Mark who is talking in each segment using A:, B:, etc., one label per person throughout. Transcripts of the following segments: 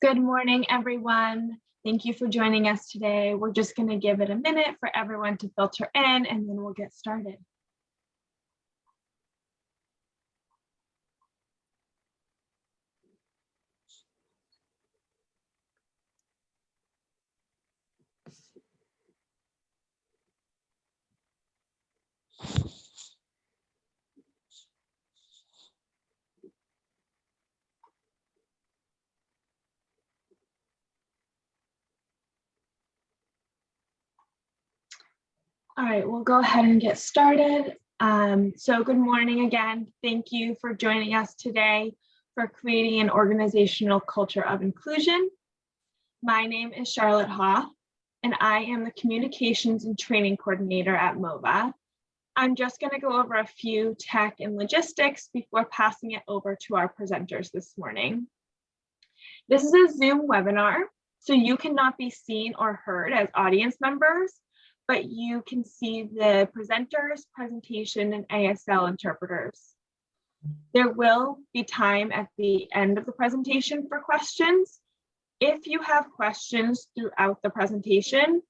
A: Good morning, everyone. Thank you for joining us today. We're just going to give it a minute for everyone to filter in, and then we'll get started. All right, we'll go ahead and get started. So good morning again. Thank you for joining us today for creating an organizational culture of inclusion. My name is Charlotte Hoff, and I am the Communications and Training Coordinator at MOVA. I'm just going to go over a few tech and logistics before passing it over to our presenters this morning. This is a Zoom webinar, so you cannot be seen or heard as audience members, but you can see the presenters, presentation, and ASL interpreters. There will be time at the end of the presentation for questions. If you have questions throughout the presentation,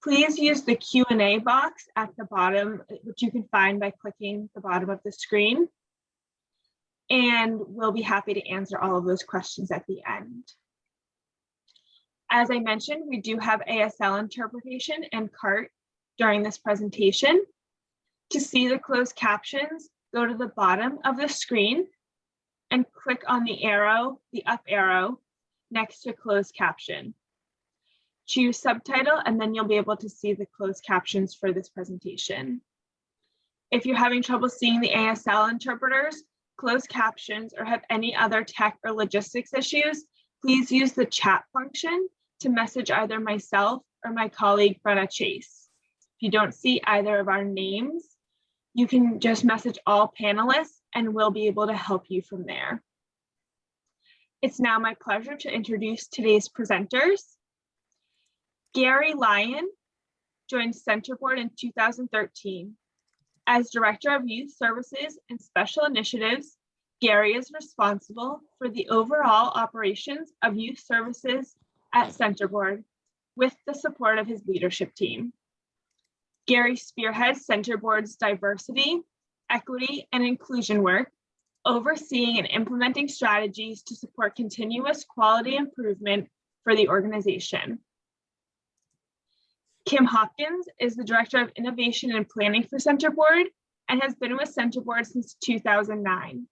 A: please use the Q&A box at the bottom, which you can find by clicking the bottom of the screen. And we'll be happy to answer all of those questions at the end. As I mentioned, we do have ASL interpretation and CART during this presentation. To see the closed captions, go to the bottom of the screen and click on the arrow, the up arrow, next to closed caption. Choose subtitle, and then you'll be able to see the closed captions for this presentation. If you're having trouble seeing the ASL interpreters, closed captions, or have any other tech or logistics issues, please use the chat function to message either myself or my colleague, Brenna Chase. If you don't see either of our names, you can just message all panelists and we'll be able to help you from there. It's now my pleasure to introduce today's presenters. Gary Lyon joined Centerboard in 2013. As Director of Youth Services and Special Initiatives, Gary is responsible for the overall operations of youth services at Centerboard with the support of his leadership team. Gary spearheads Centerboard's diversity, equity, and inclusion work, overseeing and implementing strategies to support continuous quality improvement for the organization. Kim Hopkins is the Director of Innovation and Planning for Centerboard and has been with Centerboard since 2009.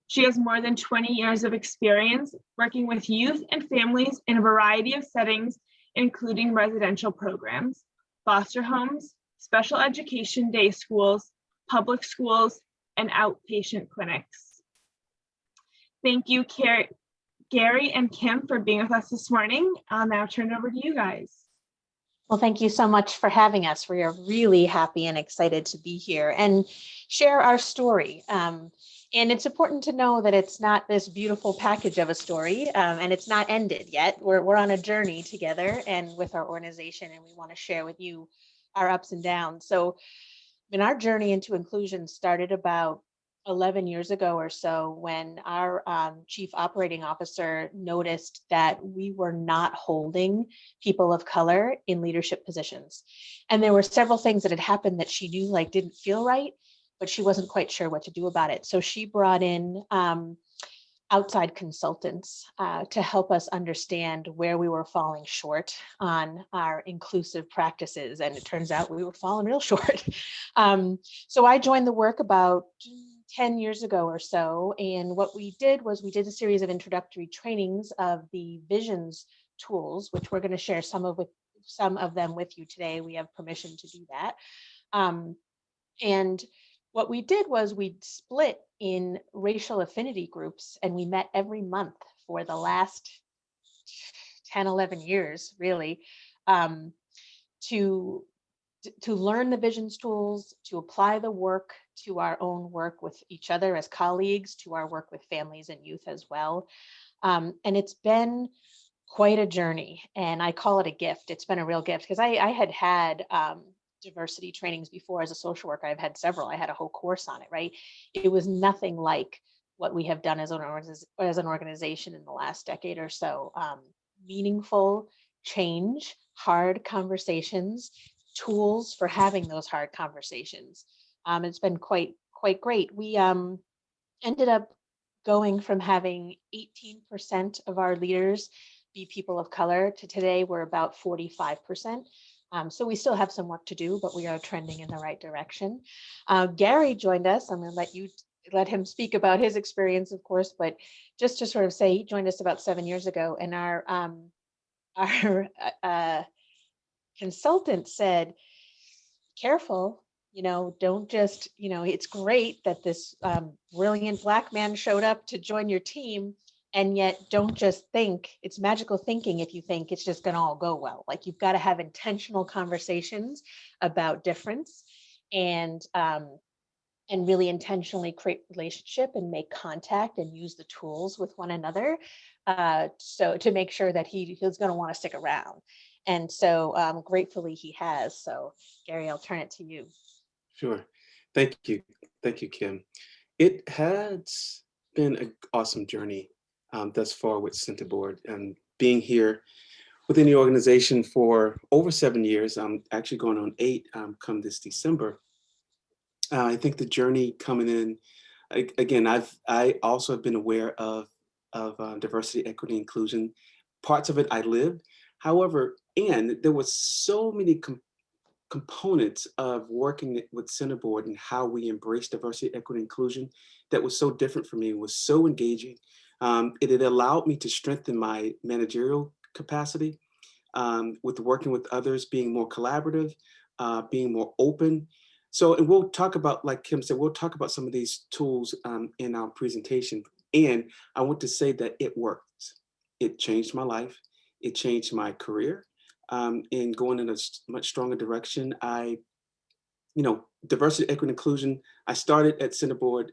A: She has more than 20 years of experience working with youth and families in a variety of settings, including residential programs, foster homes, special education day schools, public schools, and outpatient clinics. Thank you, Gary and Kim, for being with us this morning. I'll now turn it over to you guys.
B: Well, thank you so much for having us. We are really happy and excited to be here and share our story. And it's important to know that it's not this beautiful package of a story, and it's not ended yet. We're on a journey together and with our organization, and we want to share with you our ups and downs. So, our journey into inclusion started about 11 years ago or so when our chief operating officer noticed that we were not holding people of color in leadership positions. And there were several things that had happened that she knew didn't feel right, but she wasn't quite sure what to do about it. So she brought in outside consultants to help us understand where we were falling short on our inclusive practices. And it turns out we were falling real short. So I joined the work about 10 years ago or so. And what we did was we did a series of introductory trainings of the visions tools, which we're going to share some of them with you today. We have permission to do that. And what we did was we split in racial affinity groups, and we met every month for the last 10, 11 years, really, to learn the visions tools, to apply the work to our own work with each other as colleagues, to our work with families and youth as well. And it's been quite a journey, and I call it a gift. It's been a real gift because I had diversity trainings before as a social worker. I've had several. I had a whole course on it, right? It was nothing like what we have done as an organization in the last decade or so. Meaningful change, hard conversations, tools for having those hard conversations. It's been quite great. We ended up going from having 18% of our leaders be people of color to today we're about 45%. So we still have some work to do, but we are trending in the right direction. Gary joined us. I'm going to let him speak about his experience, of course, but just to sort of say, he joined us about 7 years ago, and our consultant said, careful, don't just, it's great that this brilliant Black man showed up to join your team, and yet don't just think it's magical thinking if you think it's just going to all go well. Like, you've got to have intentional conversations about difference, and really intentionally create relationship and make contact and use the tools with one another, so to make sure that he's going to want to stick around. And so gratefully he has. So Gary, I'll turn it to you.
C: Sure. Thank you. Thank you, Kim. It has been an awesome journey thus far with Centerboard, and being here within the organization for over 7 years. I'm actually going on 8 come this December. I think the journey coming in, again, I also have been aware of diversity, equity, inclusion. Parts of it I lived. However, and there was so many components of working with Centerboard and how we embrace diversity, equity, inclusion that was so different for me. It was so engaging. It had allowed me to strengthen my managerial capacity with working with others, being more collaborative, being more open. So, and we'll talk about, like Kim said, we'll talk about some of these tools in our presentation. And I want to say that it worked. It changed my life. It changed my career. In going in a much stronger direction. Diversity, equity, inclusion. I started at Centerboard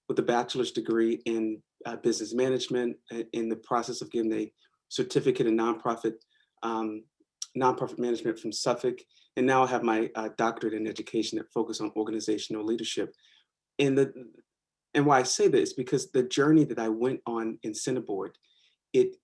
C: with a bachelor's degree in business management, in the process of getting a certificate in nonprofit management from Suffolk. And now I have my doctorate in education that focuses on organizational leadership. And why I say this is because the journey that I went on in Centerboard, it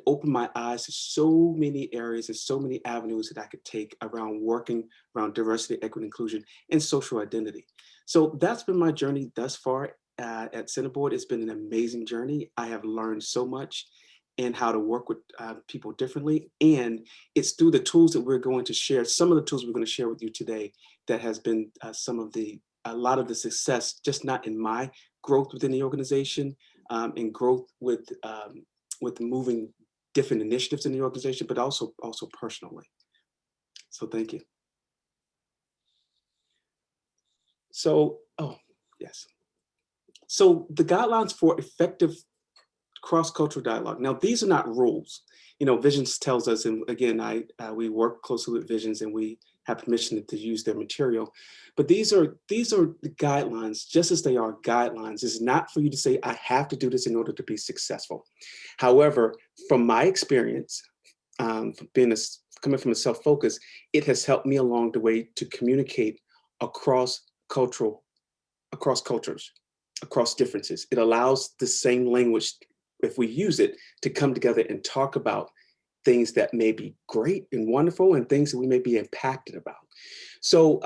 C: opened my eyes to so many areas and so many avenues that I could take around working around diversity, equity, inclusion, and social identity. So that's been my journey thus far at Centerboard. It's been an amazing journey. I have learned so much and how to work with people differently. And it's through the tools that we're going to share, some of the tools we're going to share with you today, that has been a lot of the success, just not in my growth within the organization and growth with moving different initiatives in the organization, but also personally. So thank you. So, yes. So the guidelines for effective cross-cultural dialogue. Now, these are not rules. Visions tells us, and again, we work closely with Visions, and we have permission to use their material. But these are the guidelines, just as they are guidelines. It's not for you to say, I have to do this in order to be successful. However, from my experience, coming from a self-focus, it has helped me along the way to communicate across cultures, across differences. It allows the same language, if we use it, to come together and talk about things that may be great and wonderful and things that we may be impacted about. So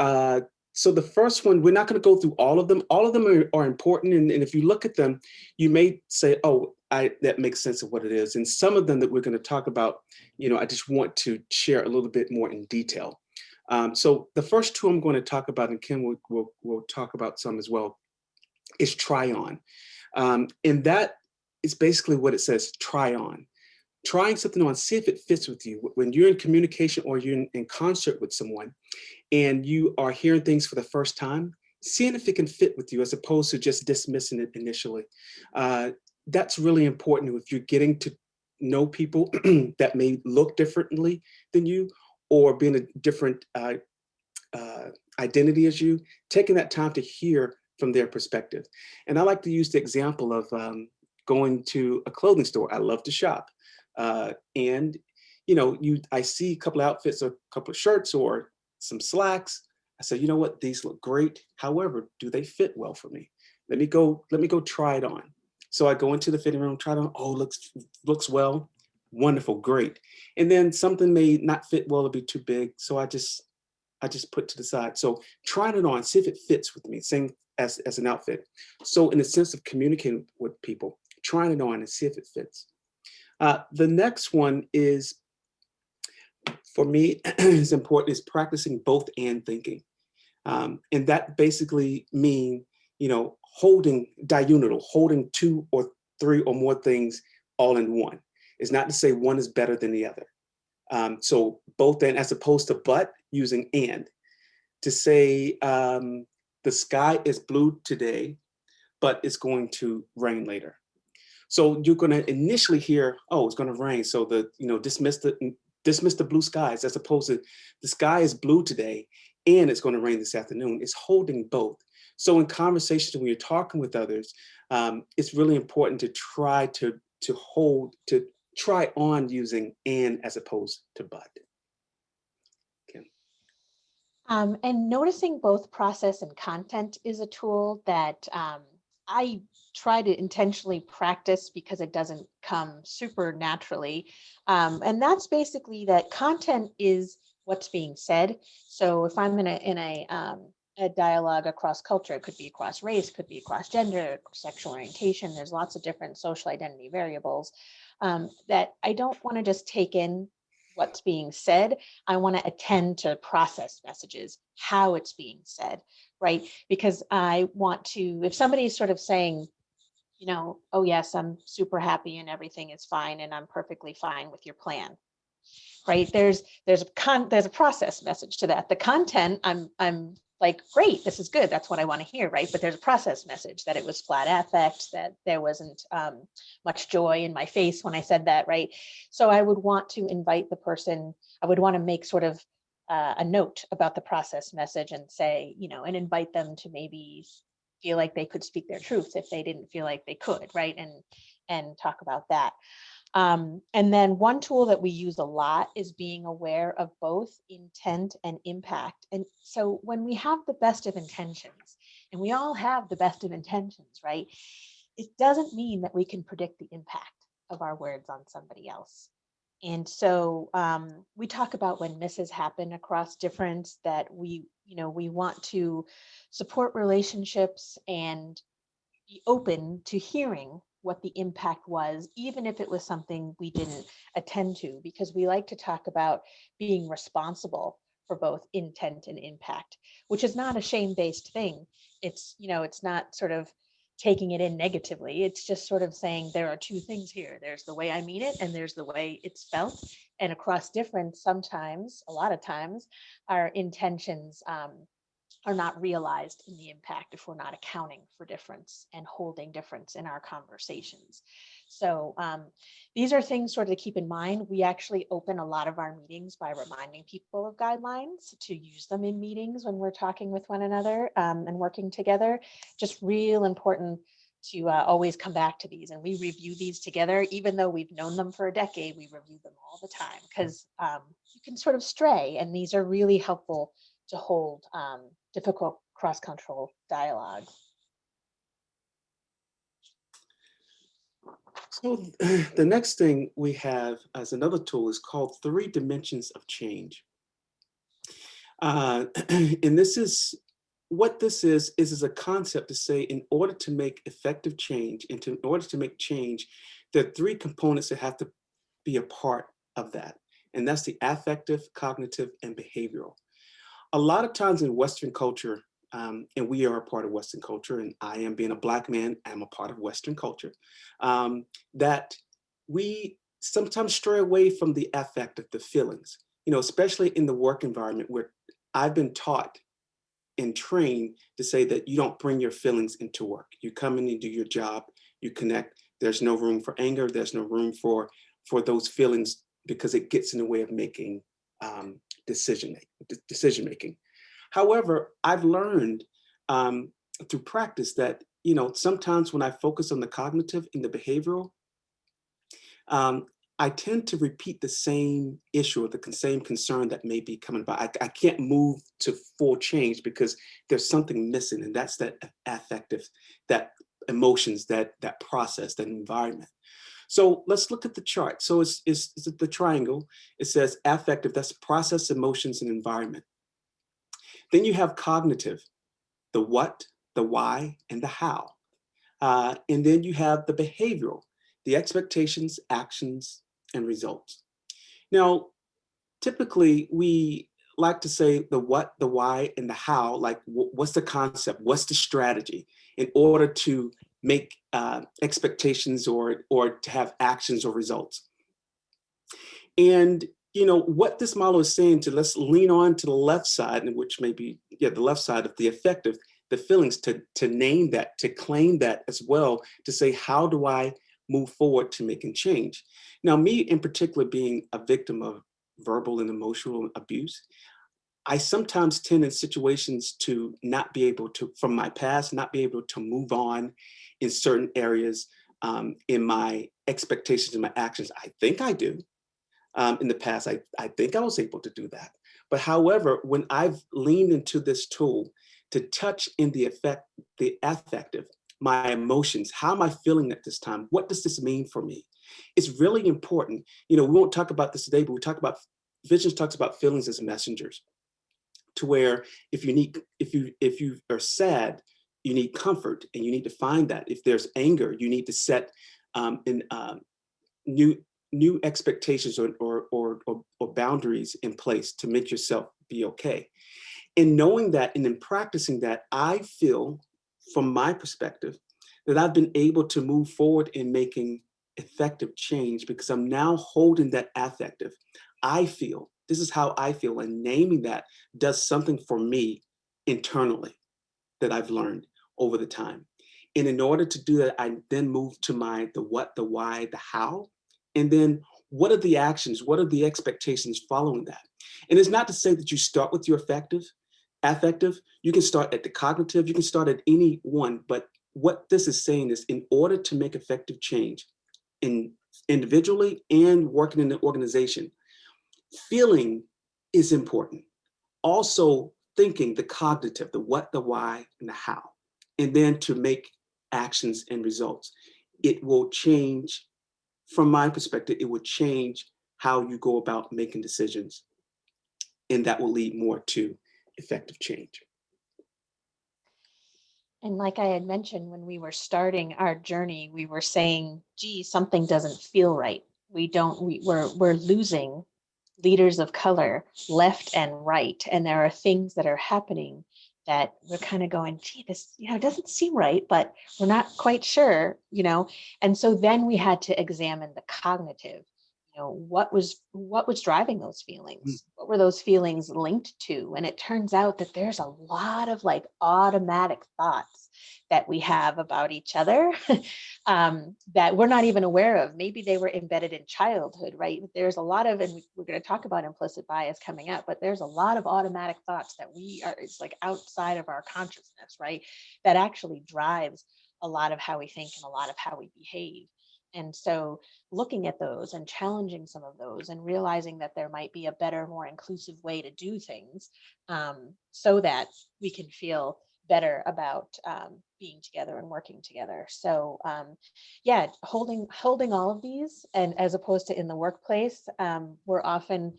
C: the first one, we're not going to go through all of them. All of them are important. And if you look at them, you may say, oh, that makes sense of what it is. And some of them that we're going to talk about, I just want to share a little bit more in detail. So the first two I'm going to talk about, and Kim will talk about some as well, is try on. And that is basically what it says, try on. Trying something on, see if it fits with you. When you're in communication or you're in concert with someone and you are hearing things for the first time, seeing if it can fit with you as opposed to just dismissing it initially. That's really important if you're getting to know people that may look differently than you or being a different identity as you, taking that time to hear from their perspective. And I like to use the example of going to a clothing store. I love to shop. And I see a couple of outfits or a couple of shirts or some slacks. I said, you know what, these look great. However, do they fit well for me? let me go try it on. So I go into the fitting room, try it on. Oh, looks well, wonderful, great. And then something may not fit well, it'll be too big. So I just put to the side. So trying it on, see if it fits with me, same as an outfit. So in the sense of communicating with people, trying it on and see if it fits. The next one is, for me, is important, is practicing both and thinking. And that basically mean, holding diunital, holding 2 or 3 or more things all in one. It's not to say one is better than the other. So both and, as opposed to but, using and. To say the sky is blue today, but it's going to rain later. So you're going to initially hear, oh, it's going to rain. So dismiss the blue skies, as opposed to the sky is blue today and it's going to rain this afternoon. It's holding both. So in conversations, when you're talking with others, it's really important to try to try on using and as opposed to but. Kim.
B: And noticing both process and content is a tool that I try to intentionally practice because it doesn't come super naturally. And that's basically that content is what's being said. So if I'm in a dialogue across culture, it could be across race, could be across gender, sexual orientation, there's lots of different social identity variables that I don't want to just take in what's being said. I want to attend to process messages, how it's being said, right? Because I want to, if somebody's sort of saying, oh yes, I'm super happy and everything is fine and I'm perfectly fine with your plan, right? There's a process message to that. The content, I'm like, great, this is good. That's what I want to hear, right? But there's a process message that it was flat affect, that there wasn't much joy in my face when I said that, right? So I would want to invite the person, I would want to make sort of a note about the process message and say, and invite them to maybe feel like they could speak their truth if they didn't feel like they could, right? And talk about that. And then one tool that we use a lot is being aware of both intent and impact. And so when we have the best of intentions, and we all have the best of intentions, right? It doesn't mean that we can predict the impact of our words on somebody else. And so we talk about when misses happen across difference, that we want to support relationships and be open to hearing what the impact was, even if it was something we didn't attend to, because we like to talk about being responsible for both intent and impact, which is not a shame-based thing. It's not sort of taking it in negatively. It's just sort of saying there are two things here. There's the way I mean it, and there's the way it's felt. And across difference, sometimes, a lot of times, our intentions are not realized in the impact if we're not accounting for difference and holding difference in our conversations. So these are things sort of to keep in mind. We actually open a lot of our meetings by reminding people of guidelines to use them in meetings when we're talking with one another and working together. Just real important to always come back to these, and we review these together. Even though we've known them for a decade, we review them all the time because you can sort of stray, and these are really helpful to hold difficult cross-cultural dialogue.
C: So the next thing we have as another tool is called 3 dimensions of change. And this is what this is a concept to say, in order to make effective change, in order to make change, there are 3 components that have to be a part of that. And that's the affective, cognitive, and behavioral. A lot of times in Western culture, and we are a part of Western culture, and I am, being a Black man, I'm a part of Western culture, that we sometimes stray away from the affect, the feelings, especially in the work environment, where I've been taught and trained to say that you don't bring your feelings into work. You come in and do your job, you connect. There's no room for anger. There's no room for those feelings, because it gets in the way of making decision making. However, I've learned through practice that, sometimes when I focus on the cognitive and the behavioral, I tend to repeat the same issue or the same concern that may be coming about. I can't move to full change because there's something missing, and that's that affective, that emotions, that process, that environment. So let's look at the chart. So it's the triangle. It says affective, that's process, emotions, and environment. Then you have cognitive, the what, the why, and the how. And then you have the behavioral, the expectations, actions, and results. Now, typically we like to say the what, the why, and the how, like what's the concept, what's the strategy in order to make expectations or to have actions or results. And what this model is saying, to let's lean on to the left side, which may be the left side of the affective, the feelings, to name that, to claim that as well, to say, how do I move forward to making change? Now, me in particular, being a victim of verbal and emotional abuse, I sometimes tend in situations to not be able to, from my past, not be able to move on in certain areas in my expectations and my actions. I think I do. In the past, I think I was able to do that. But however, when I've leaned into this tool to touch in the affective, my emotions, how am I feeling at this time? What does this mean for me? It's really important. We won't talk about this today, but Visions talks about feelings as messengers, to where if you are sad, you need comfort, and you need to find that. If there's anger, you need to set new expectations or boundaries in place to make yourself be okay. And knowing that and then practicing that, I feel, from my perspective, that I've been able to move forward in making effective change because I'm now holding that affective. I feel, this is how I feel, and naming that does something for me internally that I've learned over the time. And in order to do that, I then move to the what, the why, the how, and then what are the actions, what are the expectations following that? And it's not to say that you start with your affective, you can start at the cognitive, you can start at any one, but what this is saying is, in order to make effective change individually and working in the organization, feeling is important. Also thinking, the cognitive, the what, the why, and the how, and then to make actions and results. It will change, from my perspective, it will change how you go about making decisions, and that will lead more to effective change.
B: And like I had mentioned, when we were starting our journey, we were saying, gee, something doesn't feel right. We're losing leaders of color left and right. And there are things that are happening that we're kind of going, gee, this, doesn't seem right, but we're not quite sure, And so then we had to examine the cognitive. What was driving those feelings? What were those feelings linked to? And it turns out that there's a lot of automatic thoughts that we have about each other that we're not even aware of. Maybe they were embedded in childhood, right? There's a lot of, and we're going to talk about implicit bias coming up, but there's a lot of automatic thoughts that it's like outside of our consciousness, right? That actually drives a lot of how we think and a lot of how we behave. And so looking at those and challenging some of those and realizing that there might be a better, more inclusive way to do things so that we can feel better about being together and working together. So holding all of these, and as opposed to in the workplace, we're often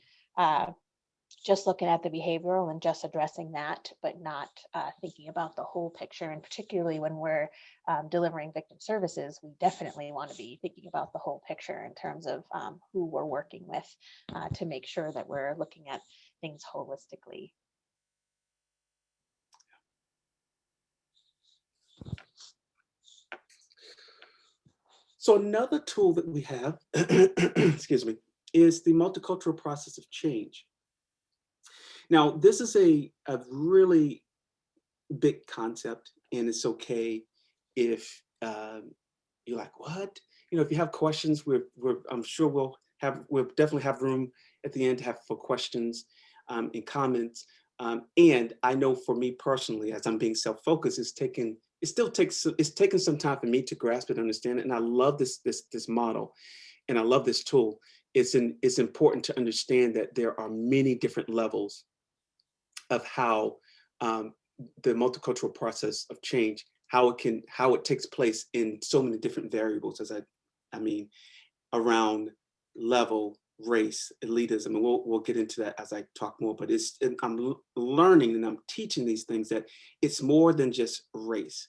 B: just looking at the behavioral and just addressing that, but not thinking about the whole picture. And particularly when we're delivering victim services, we definitely want to be thinking about the whole picture in terms of who we're working with to make sure that we're looking at things holistically.
C: So another tool that we have, excuse me, is the multicultural process of change. Now, this is a really big concept, and it's okay if you're like, what? If you have questions, I'm sure we'll definitely have room at the end for questions and comments. And I know for me personally, as I'm being self-focused, it's taken some time for me to grasp it, understand it, and I love this model. and I love this tool, it's important to understand that there are many different levels of how the multicultural process of change, how it takes place in so many different variables, I mean, around level, race, elitism, and we'll get into that as I talk more. But I'm learning and I'm teaching these things that it's more than just race.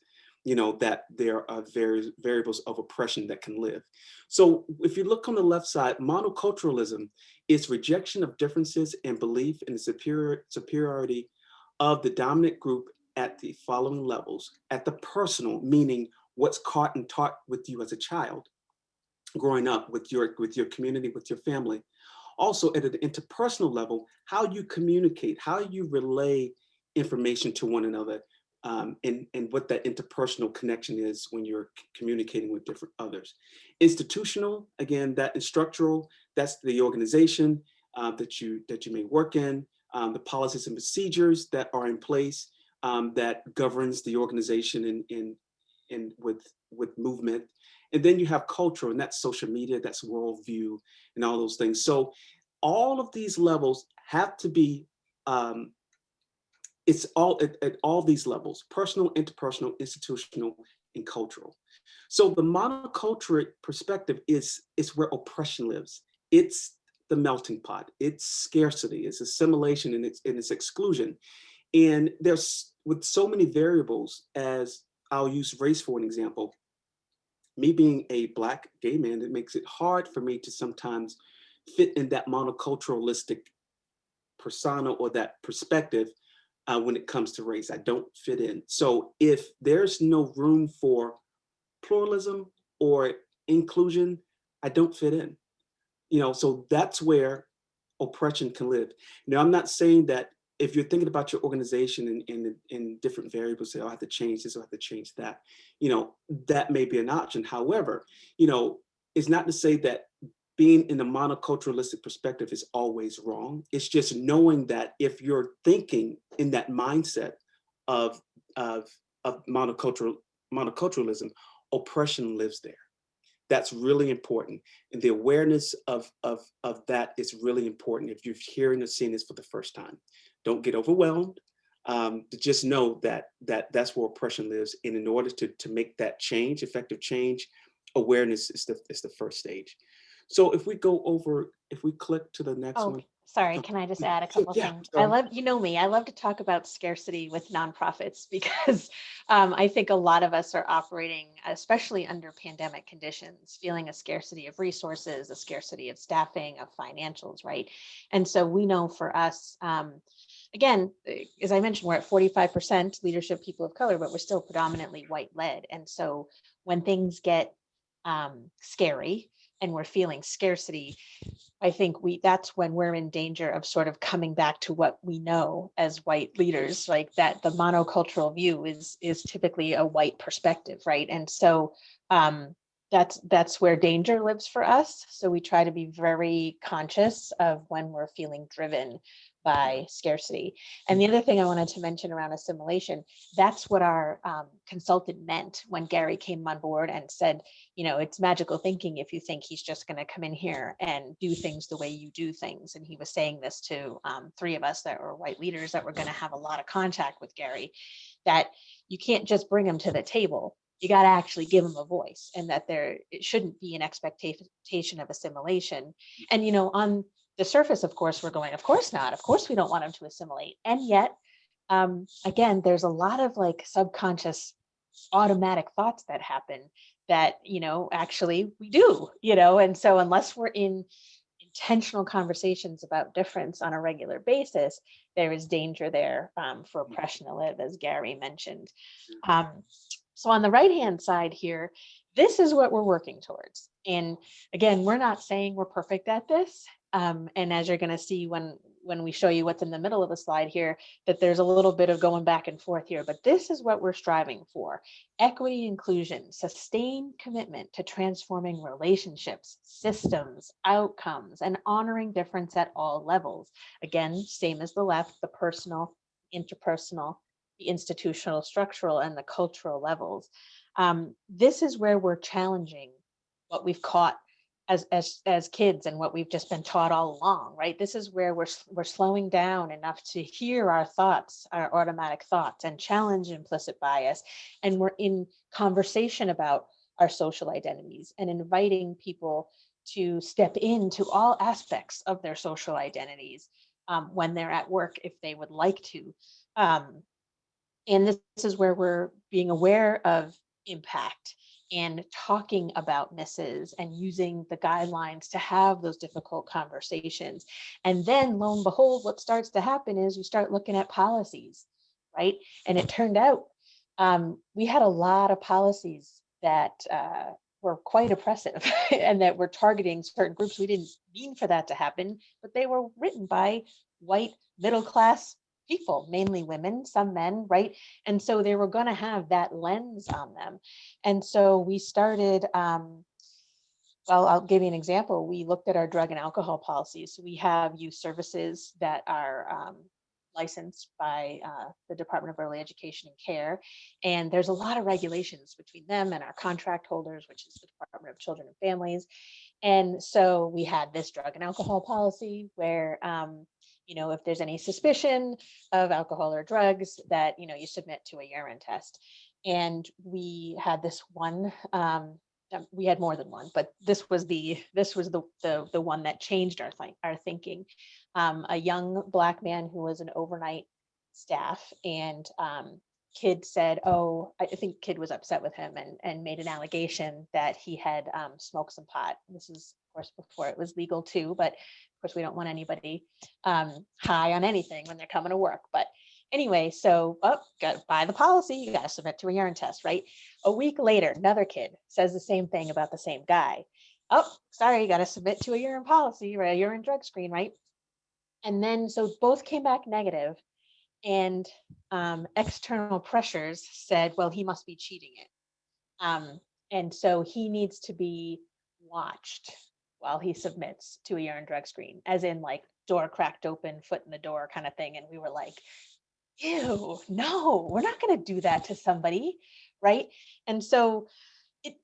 C: That there are various variables of oppression that can live. So if you look on the left side, monoculturalism is rejection of differences and belief in the superiority of the dominant group at the following levels. At the personal, meaning what's caught and taught with you as a child, growing up with your community, with your family. Also at an interpersonal level, how you communicate, how you relay information to one another, and what that interpersonal connection is when you're communicating with different others. Institutional, again, that is structural, that's the organization that you may work in, the policies and procedures that are in place that governs the organization and with movement. And then you have culture, and that's social media, that's worldview, and all those things. So all of these levels have to be, it's all at all these levels: personal, interpersonal, institutional, and cultural. So the monocultural perspective is where oppression lives. It's the melting pot. It's scarcity. It's assimilation, and it's exclusion. And there's, with so many variables, as I'll use race for an example. Me being a Black gay man, it makes it hard for me to sometimes fit in that monoculturalistic persona or that perspective when it comes to race. I don't fit in. So if there's no room for pluralism or inclusion, I don't fit in. So that's where oppression can live. Now, I'm not saying that if you're thinking about your organization in different variables, say, oh, I have to change this or I have to change that, that may be an option. However, it's not to say that being in a monoculturalistic perspective is always wrong. It's just knowing that if you're thinking in that mindset of monoculturalism, oppression lives there. That's really important. And the awareness of that is really important if you're hearing or seeing this for the first time. Don't get overwhelmed. Just know that that's where oppression lives. And in order to make that change, effective change, awareness is the first stage. So if we click to the next one.
B: Sorry, can I just add a couple things?
C: Sorry.
B: I love to talk about scarcity with nonprofits because I think a lot of us are operating, especially under pandemic conditions, feeling a scarcity of resources, a scarcity of staffing, of financials, right? And so we know for us, again, as I mentioned, we're at 45% leadership people of color, but we're still predominantly white-led. And so when things get scary and we're feeling scarcity, I think that's when we're in danger of sort of coming back to what we know as white leaders, like that the monocultural view is typically a white perspective, right? And so that's where danger lives for us. So we try to be very conscious of when we're feeling driven by scarcity. And the other thing I wanted to mention around assimilation, that's what our consultant meant when Gary came on board and said, it's magical thinking if you think he's just going to come in here and do things the way you do things. And he was saying this to 3 of us that were white leaders that were going to have a lot of contact with Gary, that you can't just bring him to the table. You got to actually give him a voice, and that it shouldn't be an expectation of assimilation. And, on the surface, of course, we're going, of course not. Of course, we don't want him to assimilate. And yet, again, there's a lot of like subconscious automatic thoughts that happen that, actually we do, and so unless we're in intentional conversations about difference on a regular basis, there is danger there for oppression to live, as Gary mentioned. So on the right-hand side here, this is what we're working towards. And again, we're not saying we're perfect at this. And as you're going to see when we show you what's in the middle of the slide here, that there's a little bit of going back and forth here, but this is what we're striving for: equity, inclusion, sustained commitment to transforming relationships, systems, outcomes, and honoring difference at all levels. Again, same as the left, the personal, interpersonal, the institutional, structural, and the cultural levels. This is where we're challenging what we've caught as kids and what we've just been taught all along, right? This is where we're slowing down enough to hear our thoughts, our automatic thoughts, and challenge implicit bias. And we're in conversation about our social identities and inviting people to step into all aspects of their social identities when they're at work, if they would like to. And this is where we're being aware of impact and talking about misses and using the guidelines to have those difficult conversations. And then lo and behold, what starts to happen is you start looking at policies, right? And it turned out we had a lot of policies that were quite oppressive and that were targeting certain groups. We didn't mean for that to happen, but they were written by white middle class people, mainly women, some men, right? And so they were going to have that lens on them. And so we started, well, I'll give you an example. We looked at our drug and alcohol policies. So we have youth services that are licensed by the Department of Early Education and Care. And there's a lot of regulations between them and our contract holders, which is the Department of Children and Families. And so we had this drug and alcohol policy where, if there's any suspicion of alcohol or drugs, that, you submit to a urine test. And we had this one, we had more than one, but this was the one that changed our thinking. A young Black man who was an overnight staff, and kid said, oh, I think kid was upset with him and made an allegation that he had smoked some pot. This is, of course, before it was legal too, but of course we don't want anybody high on anything when they're coming to work. But anyway, so got to buy the policy, you got to submit to a urine test, right? A week later, another kid says the same thing about the same guy. Oh, sorry, you got to submit to a urine policy or a urine drug screen, right? And then so both came back negative. And external pressures said, well, he must be cheating it. And so he needs to be watched while he submits to a urine drug screen, as in like door cracked open, foot in the door kind of thing. And we were like, ew, no, we're not going to do that to somebody, right? And so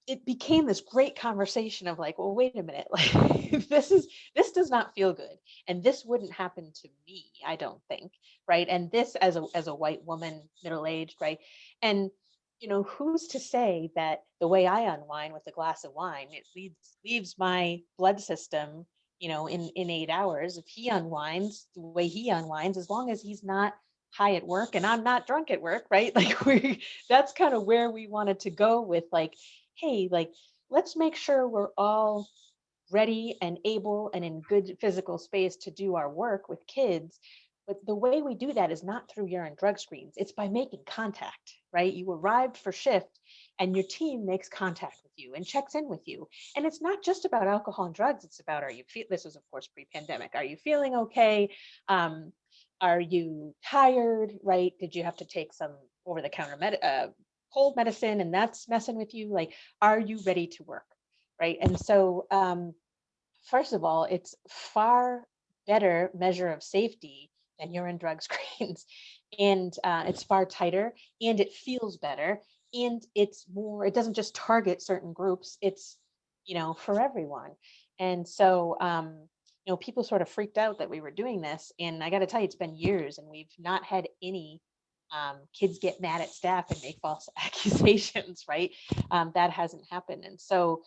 B: it became this great conversation of like, well, wait a minute, like this does not feel good, and this wouldn't happen to me, I don't think, right? And this as a white woman, middle-aged, right? And who's to say that the way I unwind with a glass of wine, it leaves my blood system, in 8 hours. If he unwinds the way he unwinds, as long as he's not high at work and I'm not drunk at work, right? Like that's kind of where we wanted to go with like, hey, like, let's make sure we're all ready and able and in good physical space to do our work with kids. But the way we do that is not through urine drug screens. It's by making contact, right? You arrived for shift and your team makes contact with you and checks in with you. And it's not just about alcohol and drugs. It's about, this was of course pre-pandemic. Are you feeling okay? Are you tired, right? Did you have to take some over-the-counter cold medicine and that's messing with you? Like, are you ready to work, right? And so, first of all, it's far better measure of safety than urine drug screens. And it's far tighter and it feels better. And it's more, it doesn't just target certain groups, it's, for everyone. And so, people sort of freaked out that we were doing this. And I got to tell you, it's been years and we've not had any kids get mad at staff and make false accusations, right? That hasn't happened. And so,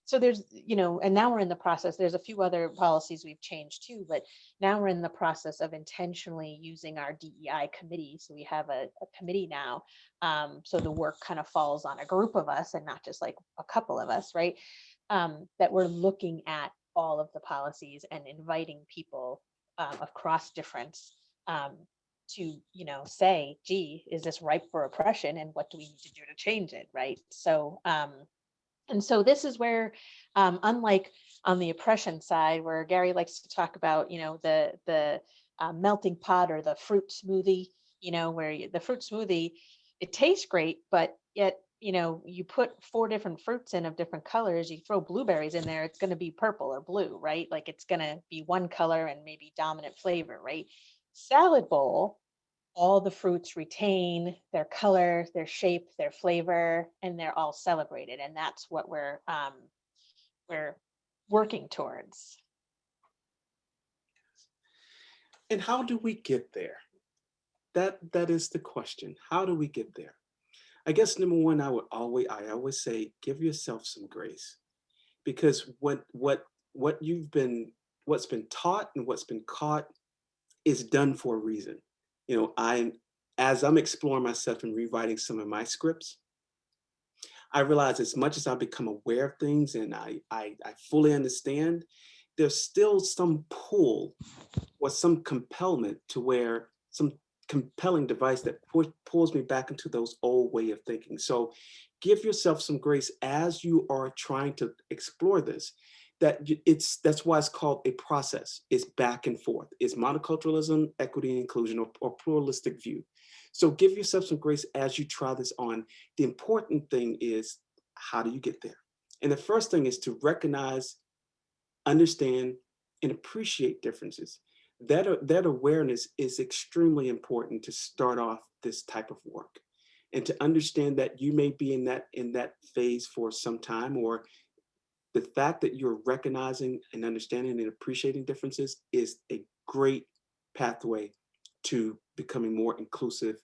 B: so there's, and now we're in the process, there's a few other policies we've changed too, but now we're in the process of intentionally using our DEI committee. So we have a committee now. So the work kind of falls on a group of us and not just like a couple of us, right? That we're looking at all of the policies and inviting people across difference to, say, gee, is this ripe for oppression and what do we need to do to change it, right? So, and so this is where, unlike on the oppression side, where Gary likes to talk about, the melting pot or the fruit smoothie, where the fruit smoothie, it tastes great, but yet, you put 4 different fruits in of different colors, you throw blueberries in there, it's going to be purple or blue, right? Like it's going to be one color and maybe dominant flavor, right? Salad bowl, all the fruits retain their color, their shape, their flavor, and they're all celebrated. And that's what we're we're working towards.
C: And how do we get there? That is the question. How do we get there? I guess number one, I always say, give yourself some grace, because what's been taught and what's been caught is done for a reason. You know, as I'm exploring myself and rewriting some of my scripts, I realize as much as I become aware of things and I fully understand, there's still some pull or some compellment to where some compelling device that pulls me back into those old way of thinking. So give yourself some grace as you are trying to explore this. That's why it's called a process. It's back and forth. It's monoculturalism, equity and inclusion, or pluralistic view. So give yourself some grace as you try this on. The important thing is, how do you get there? And the first thing is to recognize, understand, and appreciate differences. That awareness is extremely important to start off this type of work, and to understand that you may be in that phase for some time, or the fact that you're recognizing and understanding and appreciating differences is a great pathway to becoming more inclusive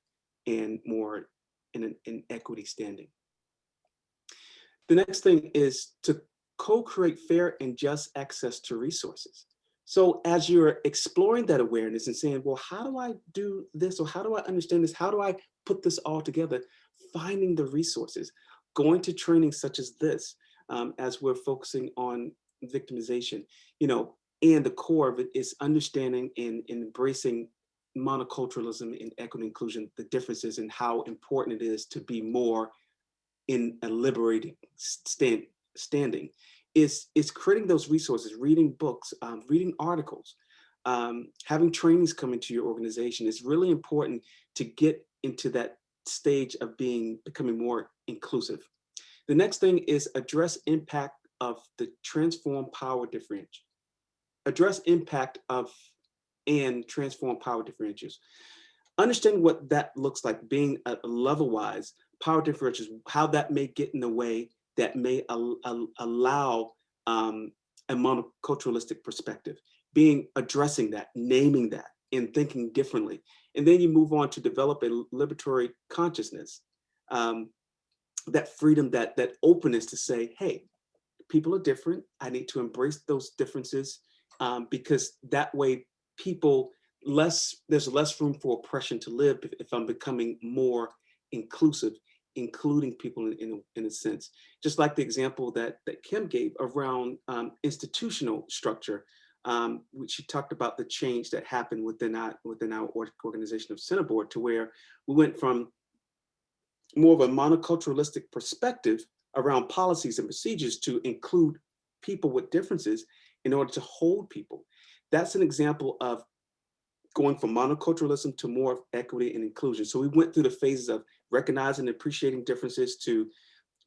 C: and more in equity standing. The next thing is to co-create fair and just access to resources. So as you're exploring that awareness and saying, well, how do I do this? Or how do I understand this? How do I put this all together? Finding the resources, going to training such as this, as we're focusing on victimization, and the core of it is understanding and embracing monoculturalism and equity inclusion, the differences, and how important it is to be more in a liberating standing. Is creating those resources, reading books, reading articles, having trainings come into your organization. Is really important to get into that stage of becoming more inclusive. The next thing is address impact of the transform power differential. Address impact of and transform power differentials. Understand what that looks like, being a level-wise power differentials, how that may get in the way, that may allow a monoculturalistic perspective, addressing that, naming that, and thinking differently. And then you move on to develop a liberatory consciousness, that freedom, that openness to say, hey, people are different. I need to embrace those differences, because that way there's less room for oppression to live if I'm becoming more inclusive, including people in a sense. Just like the example that Kim gave around institutional structure, which she talked about the change that happened within our organization of Centerboard, to where we went from more of a monoculturalistic perspective around policies and procedures to include people with differences in order to hold people. That's an example of going from monoculturalism to more of equity and inclusion. So we went through the phases of recognizing and appreciating differences, to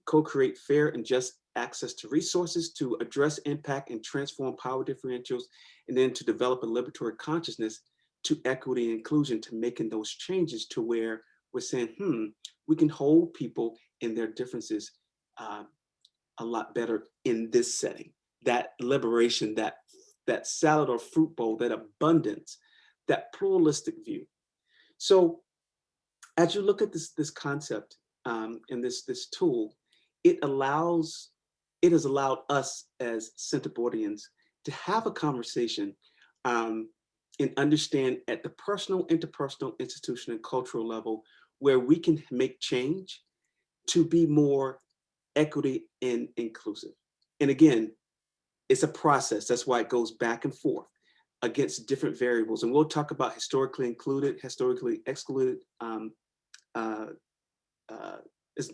C: co-create fair and just access to resources, to address impact and transform power differentials, and then to develop a liberatory consciousness, to equity and inclusion, to making those changes to where we're saying, we can hold people in their differences a lot better in this setting. That liberation, that salad or fruit bowl, that abundance, that pluralistic view. So as you look at this concept and this tool, it has allowed us as Centerboardians to have a conversation and understand at the personal, interpersonal, institutional, and cultural level where we can make change to be more equity and inclusive. And again, it's a process. That's why it goes back and forth against different variables. And we'll talk about historically included, historically excluded.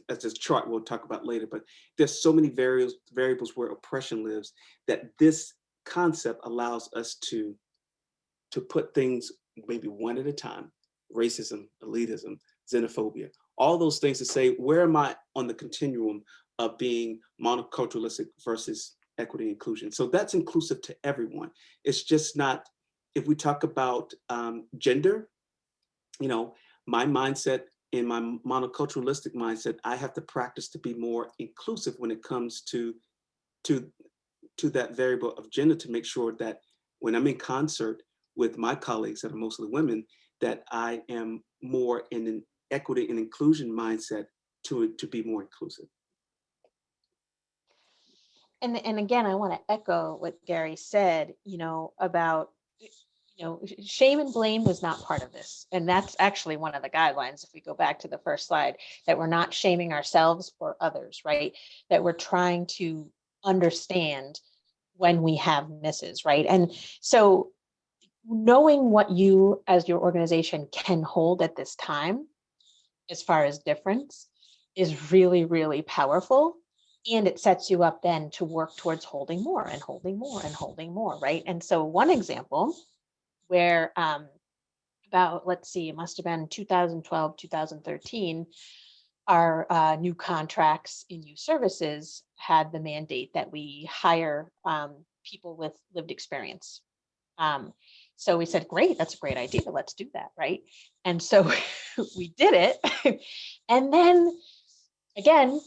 C: As this chart we'll talk about later, but there's so many variables where oppression lives, that this concept allows us to put things maybe one at a time: racism, elitism, xenophobia, all those things, to say, where am I on the continuum of being monoculturalistic versus equity and inclusion? So that's inclusive to everyone. It's just not, if we talk about gender, my mindset, in my monoculturalistic mindset, I have to practice to be more inclusive when it comes to to that variable of gender to make sure that when I'm in concert with my colleagues that are mostly women, that I am more in an equity and inclusion mindset to be more inclusive.
B: And again, I want to echo what Gary said, about, shame and blame was not part of this. And that's actually one of the guidelines, if we go back to the first slide, that we're not shaming ourselves or others, right? That we're trying to understand when we have misses, right? And so knowing what you as your organization can hold at this time, as far as difference, is really, really powerful. And it sets you up then to work towards holding more and holding more and holding more, right? And so one example where about, let's see, it must have been 2012, 2013, our new contracts in youth services had the mandate that we hire people with lived experience. So we said, great, that's a great idea. Let's do that, right? And so we did it. And then again,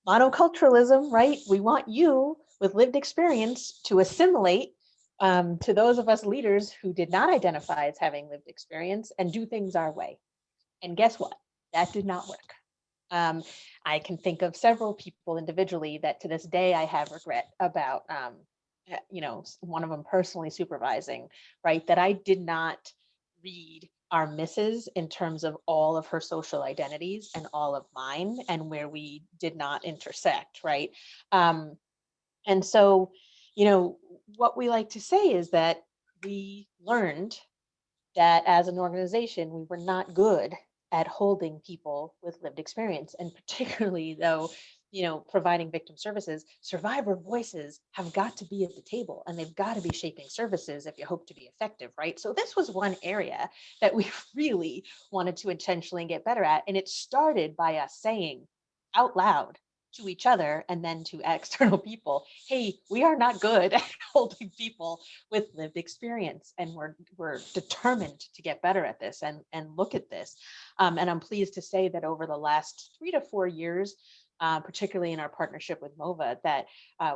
B: monoculturalism, right? We want you with lived experience to assimilate to those of us leaders who did not identify as having lived experience and do things our way. And guess what? That did not work. I can think of several people individually that to this day I have regret about, one of them personally supervising, right? That I did not read our misses in terms of all of her social identities and all of mine, and where we did not intersect, right? And so, what we like to say is that we learned that as an organization, we were not good at holding people with lived experience. And particularly though, providing victim services, survivor voices have got to be at the table, and they've got to be shaping services if you hope to be effective, right? So this was one area that we really wanted to intentionally get better at. And it started by us saying out loud to each other and then to external people, hey, we are not good at holding people with lived experience, and we're determined to get better at this and look at this. And I'm pleased to say that over the last 3 to 4 years, particularly in our partnership with MOVA, that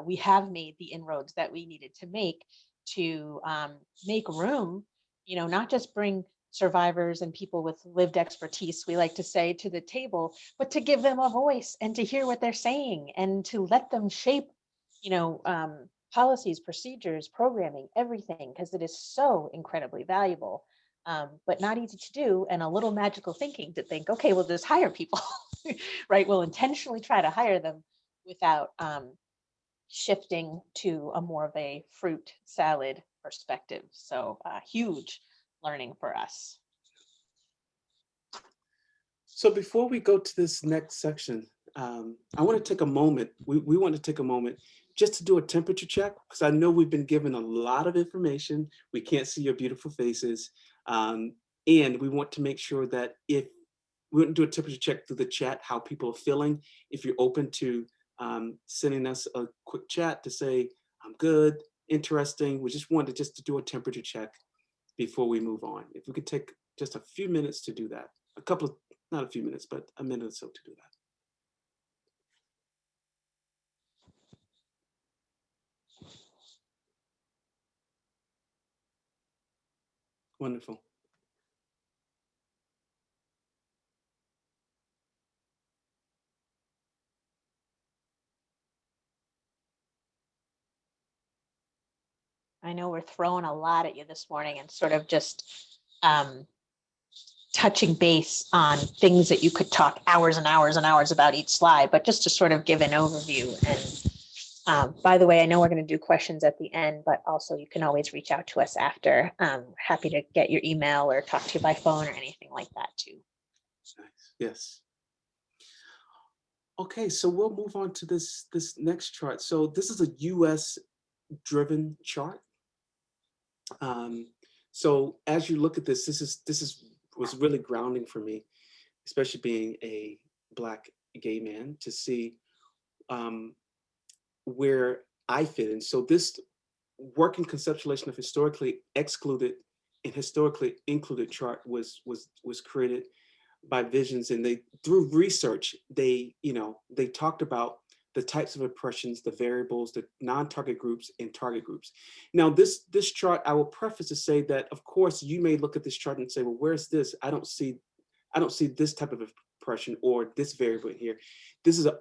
B: we have made the inroads that we needed to make room, not just bring survivors and people with lived expertise, we like to say, to the table, but to give them a voice and to hear what they're saying and to let them shape, policies, procedures, programming, everything, because it is so incredibly valuable, but not easy to do, and a little magical thinking to think, okay, we'll just hire people, right? We'll intentionally try to hire them without shifting to a more of a fruit salad perspective. So huge learning for us.
C: So before we go to this next section, I want to take a moment. We want to take a moment just to do a temperature check, because I know we've been given a lot of information. We can't see your beautiful faces. And we want to make sure that if we want to do a temperature check through the chat, how people are feeling. If you're open to sending us a quick chat to say, I'm good, interesting. We just wanted to do a temperature check before we move on. If we could take just a few minutes to do that, not a few minutes, but a minute or so to do that. Wonderful.
B: I know we're throwing a lot at you this morning and sort of just touching base on things that you could talk hours and hours and hours about each slide, but just to sort of give an overview. And by the way, I know we're going to do questions at the end, but also you can always reach out to us after. Happy to get your email or talk to you by phone or anything like that too.
C: Nice. Yes. Okay, so we'll move on to this next chart. So this is a US driven chart. So as you look at this was really grounding for me, especially being a Black gay man, to see where I fit in. So this working conceptualization of historically excluded and historically included chart was created by Visions, and through research they talked about the types of oppressions, the variables, the non-target groups, and target groups. Now, this chart, I will preface to say that, of course, you may look at this chart and say, well, where's this? I don't see this type of oppression or this variable in here. This is an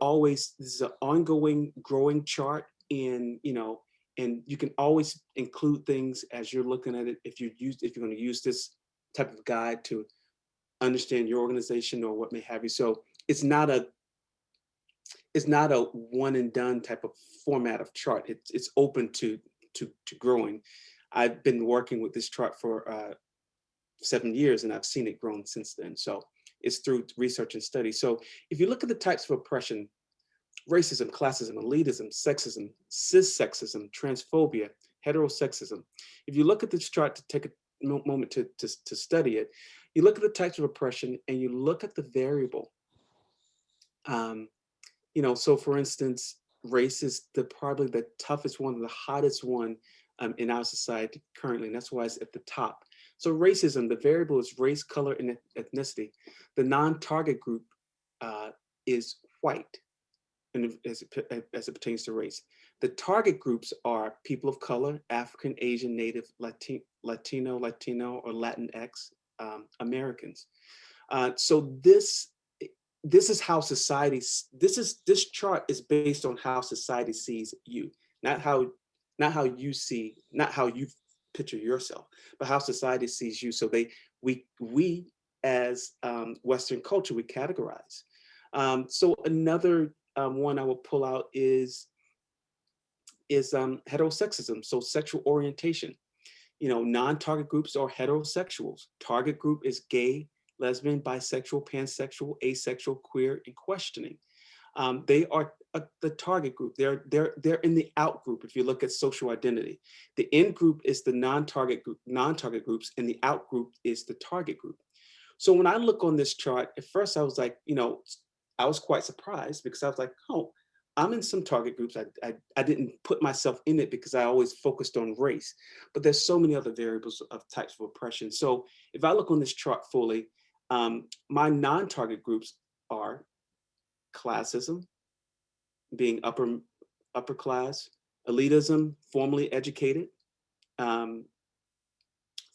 C: ongoing growing chart, and and you can always include things as you're looking at it if you're going to use this type of guide to understand your organization or what may have you. So it's not a one and done type of format of chart. It's open to growing. I've been working with this chart for 7 years, and I've seen it grown since then. So it's through research and study. So if you look at the types of oppression: racism, classism, elitism, sexism, cissexism, transphobia, heterosexism. If you look at this chart, to take a moment to study it, you look at the types of oppression and you look at the variable. So for instance, race is probably the toughest one, the hottest one in our society currently, and that's why it's at the top. So racism, the variable is race, color, and ethnicity. The non-target group is white, and as it pertains to race. The target groups are people of color, African, Asian, Native, Latino, or Latinx Americans. So this is how society. This chart is based on how society sees you, not how you picture yourself, but how society sees you. So we as Western culture, we categorize. So another one I will pull out is heterosexism. So sexual orientation. Non-target groups are heterosexuals. Target group is gay, lesbian, bisexual, pansexual, asexual, queer, and questioning. They are the target group. They're in the out group. If you look at social identity, the in group is the non-target groups, and the out group is the target group. So when I look on this chart, at first I was like, I was quite surprised, because I was like, oh, I'm in some target groups. I didn't put myself in it because I always focused on race, but there's so many other variables of types of oppression. So if I look on this chart fully, my non-target groups are classism, being upper class, elitism, formally educated,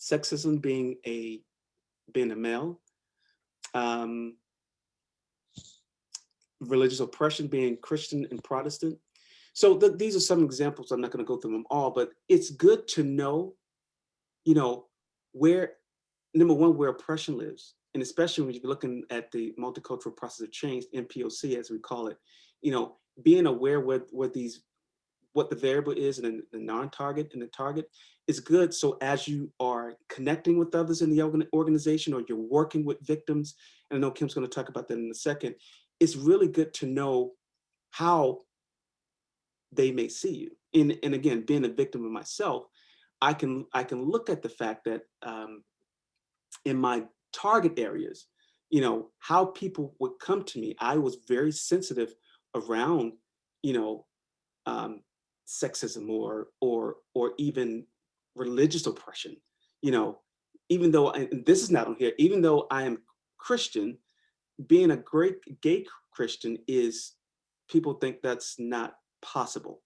C: sexism, being a male, religious oppression, being Christian and Protestant. So these are some examples. I'm not going to go through them all, but it's good to know, where, number one, where oppression lives. And especially when you're looking at the multicultural process of change, MPOC, as we call it, being aware what the variable is, and the non-target and the target is good. So as you are connecting with others in the organization, or you're working with victims, and I know Kim's going to talk about that in a second, it's really good to know how they may see you. And again, being a victim of myself, I can look at the fact that in my target areas, how people would come to me. I was very sensitive around, sexism or even religious oppression. Even though, and this is not on here, even though I am Christian, being a great gay Christian is, people think that's not possible.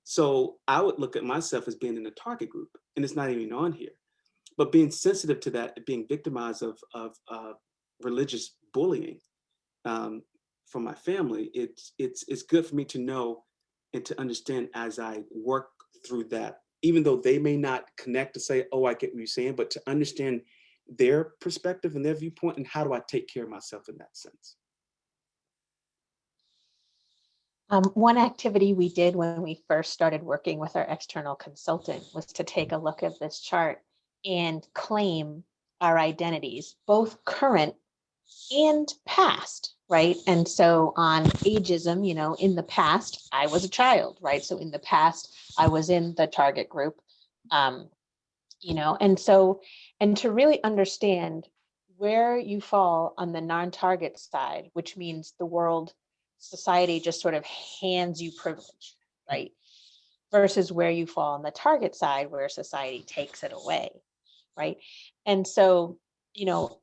C: So I would look at myself as being in a target group, and it's not even on here. But being sensitive to that, being victimized of religious bullying from my family, it's good for me to know and to understand as I work through that, even though they may not connect to say, oh, I get what you're saying, but to understand their perspective and their viewpoint, and how do I take care of myself in that sense.
B: One activity we did when we first started working with our external consultant was to take a look at this chart and claim our identities, both current and past, right? And so on ageism, in the past, I was a child, right? So in the past, I was in the target group, and to really understand where you fall on the non-target side, which means the world, society just sort of hands you privilege, right? Versus where you fall on the target side, where society takes it away, right? And so,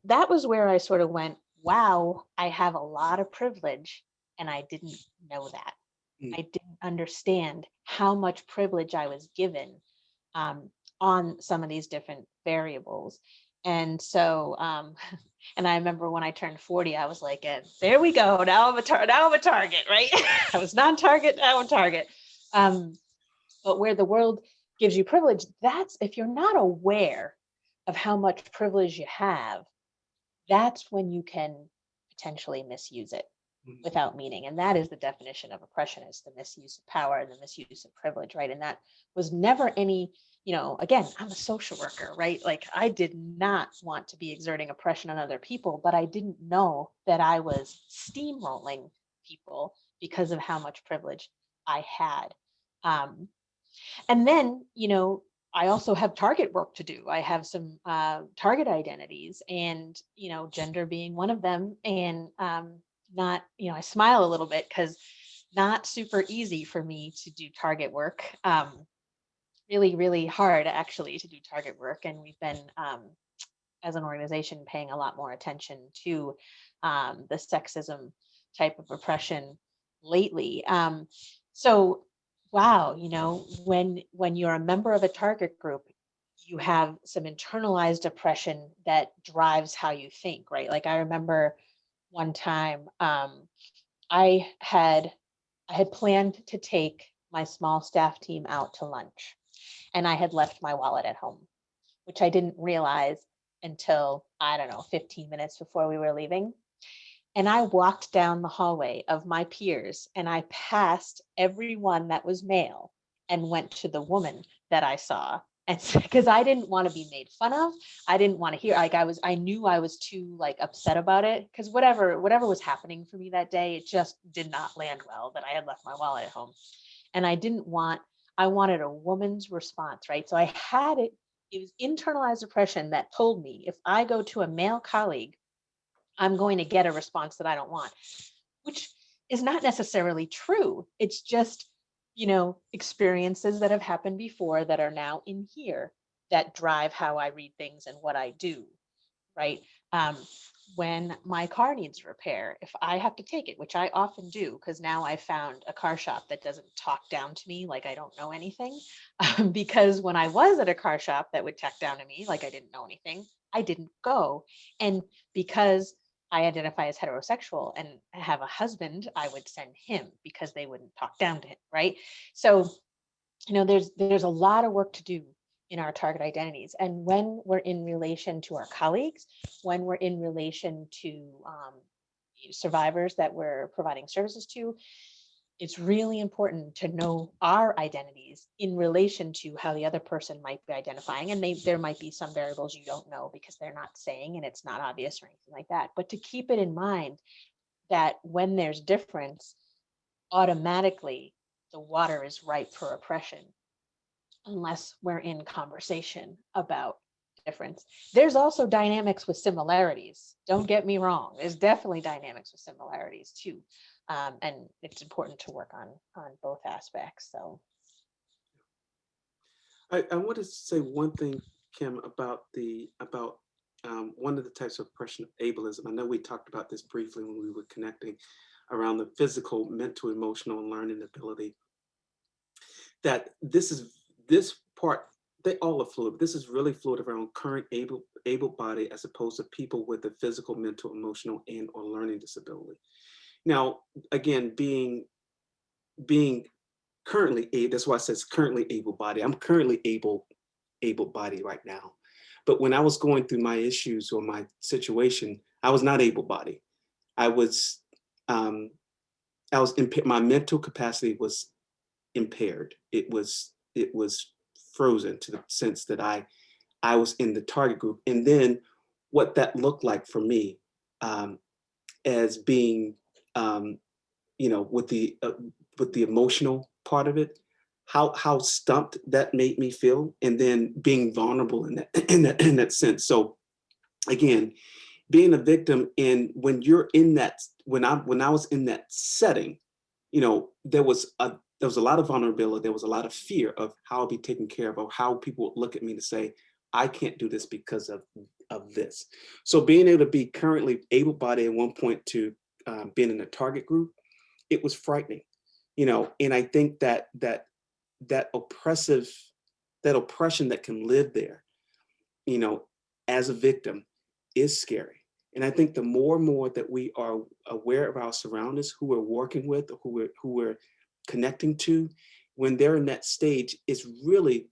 B: that was where I sort of went, wow, I have a lot of privilege, and I didn't know that,
C: Mm.
B: I didn't understand how much privilege I was given on some of these different variables. And so, and I remember when I turned 40, I was like, there we go. Now I'm a target, right? I was non-target, now I'm target. But where the world gives you privilege, that's if you're not aware of how much privilege you have, that's when you can potentially misuse it without meaning. And that is the definition of oppression, is the misuse of power and the misuse of privilege, right? And that was never any, again, I'm a social worker, right? Like I did not want to be exerting oppression on other people, but I didn't know that I was steamrolling people because of how much privilege I had. And then, I also have target work to do. I have some target identities, and, gender being one of them. And not, I smile a little bit because not super easy for me to do target work. Really, really hard actually to do target work. And we've been, as an organization, paying a lot more attention to the sexism type of oppression lately. So wow, when you're a member of a target group, you have some internalized oppression that drives how you think, right? Like I remember one time I had planned to take my small staff team out to lunch, and I had left my wallet at home, which I didn't realize until, I don't know, 15 minutes before we were leaving. And I walked down the hallway of my peers, and I passed everyone that was male and went to the woman that I saw. And because I didn't want to be made fun of, I didn't want to hear, like I knew I was too upset about it, because whatever was happening for me that day, it just did not land well that I had left my wallet at home. And I wanted a woman's response, right? So I had it was internalized oppression that told me if I go to a male colleague, I'm going to get a response that I don't want, which is not necessarily true. It's just, experiences that have happened before that are now in here that drive how I read things and what I do, right? When my car needs repair, if I have to take it, which I often do, because now I found a car shop that doesn't talk down to me like I don't know anything. Because when I was at a car shop that would talk down to me like I didn't know anything, I didn't go. And because I identify as heterosexual and have a husband, I would send him because they wouldn't talk down to him, right? So, there's a lot of work to do in our target identities. And when we're in relation to our colleagues, when we're in relation to survivors that we're providing services to, it's really important to know our identities in relation to how the other person might be identifying. And there might be some variables you don't know because they're not saying and it's not obvious or anything like that. But to keep it in mind that when there's difference, automatically the water is ripe for oppression unless we're in conversation about difference. There's also dynamics with similarities. Don't get me wrong. There's definitely dynamics with similarities too. And it's important to work on both aspects. So
C: I want to say one thing, Kim, about one of the types of oppression, ableism. I know we talked about this briefly when we were connecting around the physical, mental, emotional, and learning ability. That this part, they all are fluid. This is really fluid around current able body as opposed to people with a physical, mental, emotional, and or learning disability. Now, again, being currently that's why it says currently able body. I'm currently able body right now. But when I was going through my issues or my situation, I was not able body. I was my mental capacity was impaired. It was frozen to the sense that I was in the target group. And then what that looked like for me as being, with the emotional part of it, how stumped that made me feel, and then being vulnerable in that sense. So again, being a victim, and when you're in that, when I was in that setting, there was a lot of vulnerability. There was a lot of fear of how I'll be taken care of, or how people would look at me to say, I can't do this because of this. So being able to be currently able-bodied at one point to being in a target group, it was frightening. And I think that oppression that can live there, as a victim is scary. And I think the more and more that we are aware of our surroundings, who we're working with, or who we're connecting to, when they're in that stage, it's really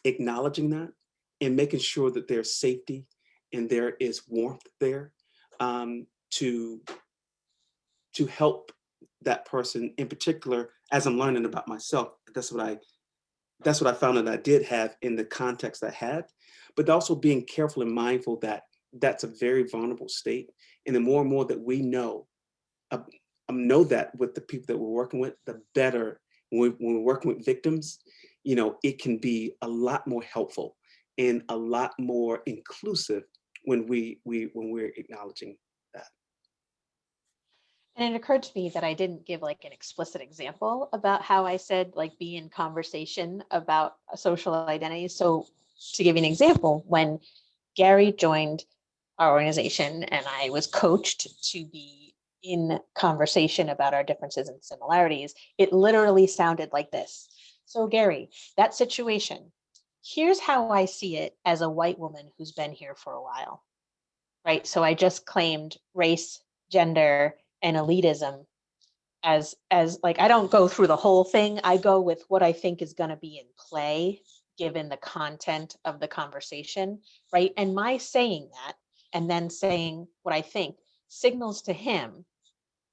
C: acknowledging that and making sure that there's safety and there is warmth there, to help that person in particular. As I'm learning about myself, that's what I found that I did have in the context I had, but also being careful and mindful that that's a very vulnerable state. And the more and more that we know that with the people that we're working with, the better. When we're working with victims, it can be a lot more helpful and a lot more inclusive when we're acknowledging that.
B: And it occurred to me that I didn't give like an explicit example about how I said like be in conversation about social identities. So to give you an example, when Gary joined our organization and I was coached to be in conversation about our differences and similarities, it literally sounded like this. So Gary, that situation, here's how I see it as a white woman who's been here for a while, right? So I just claimed race, gender, and elitism as like, I don't go through the whole thing. I go with what I think is going to be in play given the content of the conversation, right? And my saying that and then saying what I think signals to him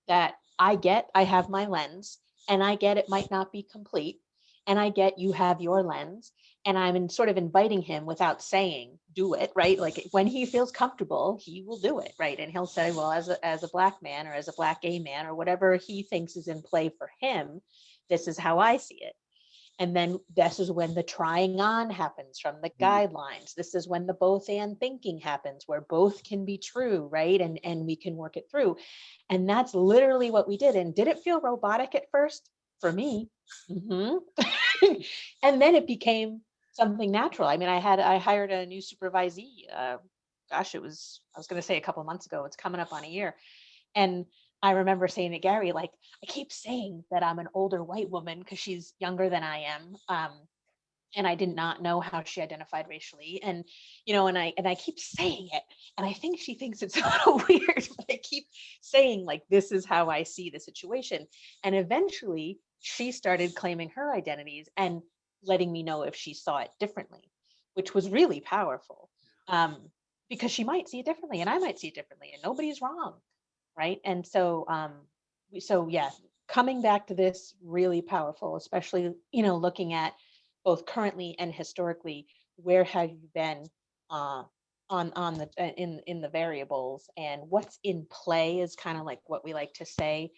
B: that I have my lens, and I get it might not be complete, and I get you have your lens, and I'm sort of inviting him without saying do it, right? Like when he feels comfortable, he will do it, right? And he'll say, well, as a Black man or as a Black gay man or whatever he thinks is in play for him, this is how I see it. And then this is when the trying on happens from the guidelines. This is when the both and thinking happens, where both can be true, right? And we can work it through. And that's literally what we did. And did it feel robotic at first? For me. And then it became something natural. I mean, I hired a new supervisee. I was going to say a couple of months ago, it's coming up on a year. And I remember saying to Gary, like, I keep saying that I'm an older white woman because she's younger than I am. And I did not know how she identified racially. And, and I keep saying it. And I think she thinks it's a little weird, but I keep saying, like, this is how I see the situation. And eventually she started claiming her identities and letting me know if she saw it differently, which was really powerful, because she might see it differently and I might see it differently, and nobody's wrong. Right. And so, yeah, coming back to this, really powerful, especially, looking at both currently and historically, where have you been in the variables, and what's in play is kind of like what we like to say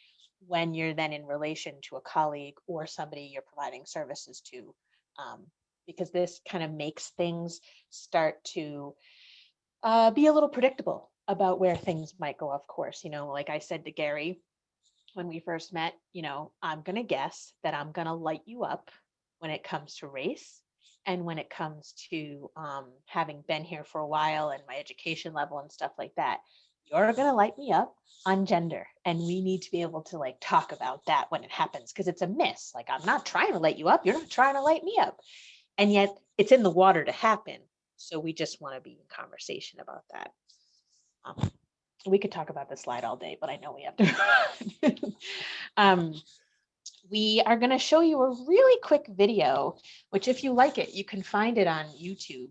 B: when you're then in relation to a colleague or somebody you're providing services to, because this kind of makes things start to be a little predictable about where things might go off course. Like I said to Gary when we first met, I'm going to guess that I'm going to light you up when it comes to race, and when it comes to having been here for a while and my education level and stuff like that. You're going to light me up on gender, and we need to be able to like talk about that when it happens, because it's a miss. Like, I'm not trying to light you up. You're not trying to light me up. And yet it's in the water to happen. So we just want to be in conversation about that. We could talk about this slide all day, but I know we have to. We are going to show you a really quick video, which if you like it, you can find it on YouTube.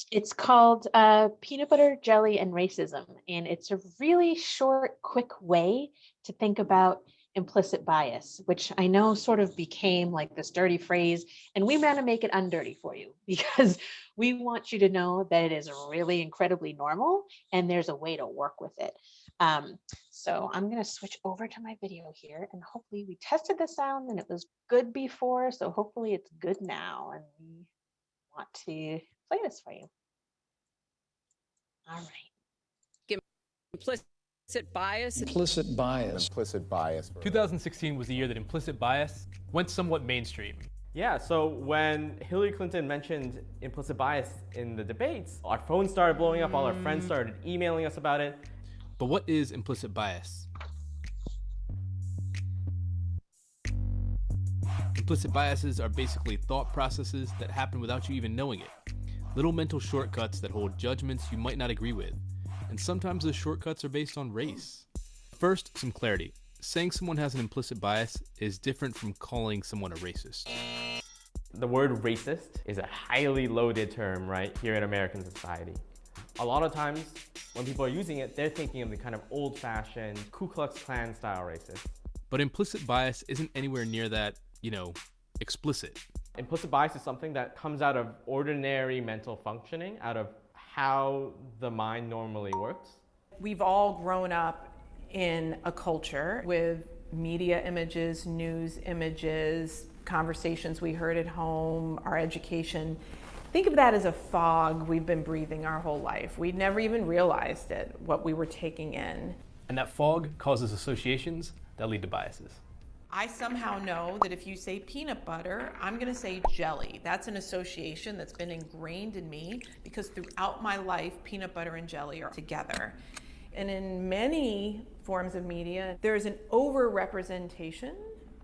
B: It's called Peanut Butter, Jelly, and Racism. And it's a really short, quick way to think about implicit bias, which I know sort of became like this dirty phrase, and we want to make it undirty for you, because we want you to know that it is really incredibly normal and there's a way to work with it. So I'm going to switch over to my video here, and hopefully we tested the sound and it was good before, so hopefully it's good now, and we want to play this for you. All right.
D: Implicit bias.
E: Implicit bias.
F: Implicit bias.
G: 2016 was the year that implicit bias went somewhat mainstream.
H: Yeah, so when Hillary Clinton mentioned implicit bias in the debates, our phones started blowing up, all our friends started emailing us about it.
G: But what is implicit bias? Implicit biases are basically thought processes that happen without you even knowing it. Little mental shortcuts that hold judgments you might not agree with. And sometimes those shortcuts are based on race. First, some clarity. Saying someone has an implicit bias is different from calling someone a racist.
H: The word racist is a highly loaded term, right, here in American society. A lot of times, when people are using it, they're thinking of the kind of old-fashioned Ku Klux Klan style racist.
G: But implicit bias isn't anywhere near that, explicit.
H: Implicit bias is something that comes out of ordinary mental functioning, out of how the mind normally works.
E: We've all grown up in a culture with media images, news images, conversations we heard at home, our education. Think of that as a fog we've been breathing our whole life. We'd never even realized it, what we were taking in.
G: And that fog causes associations that lead to biases.
E: I somehow know that if you say peanut butter, I'm going to say jelly. That's an association that's been ingrained in me because throughout my life, peanut butter and jelly are together. And in many forms of media, there's an over-representation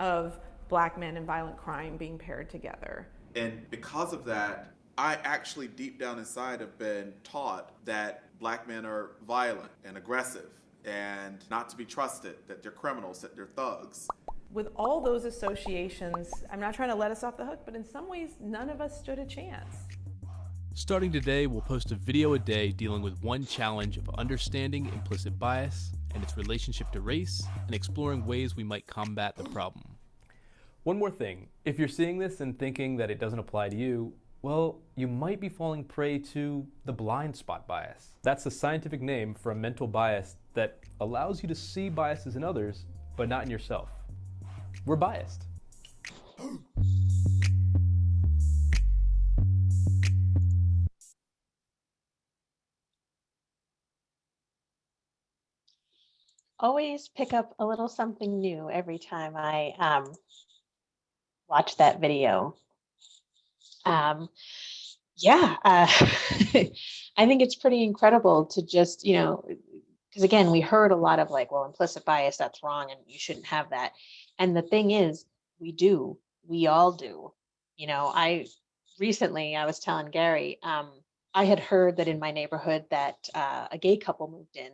E: of Black men and violent crime being paired together.
F: And because of that, I actually deep down inside have been taught that Black men are violent and aggressive and not to be trusted, that they're criminals, that they're thugs.
E: With all those associations, I'm not trying to let us off the hook, but in some ways, none of us stood a chance.
G: Starting today, we'll post a video a day dealing with one challenge of understanding implicit bias and its relationship to race and exploring ways we might combat the problem. One more thing, if you're seeing this and thinking that it doesn't apply to you, well, you might be falling prey to the blind spot bias. That's the scientific name for a mental bias that allows you to see biases in others, but not in yourself. We're biased.
B: Always pick up a little something new every time I watch that video. I think it's pretty incredible to just, because again, we heard a lot of like, well, implicit bias, that's wrong and you shouldn't have that. And the thing is, we all do. I was telling Gary, I had heard that in my neighborhood that a gay couple moved in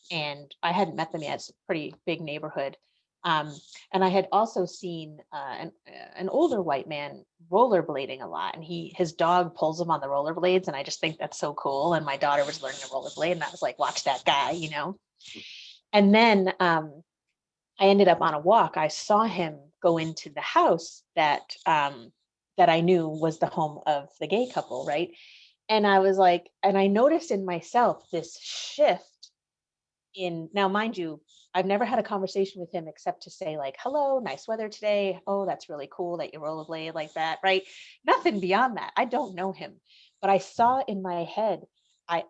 B: and I hadn't met them yet. It's a pretty big neighborhood. And I had also seen an older white man rollerblading a lot, and his dog pulls him on the rollerblades, and I just think that's so cool. And my daughter was learning to rollerblade, and I was like, watch that guy, And then I ended up on a walk. I saw him go into the house that I knew was the home of the gay couple, right? And I was like, and I noticed in myself this shift now, mind you, I've never had a conversation with him except to say like, hello, nice weather today. Oh, that's really cool that you rollerblade like that, right? Nothing beyond that. I don't know him, but I saw in my head,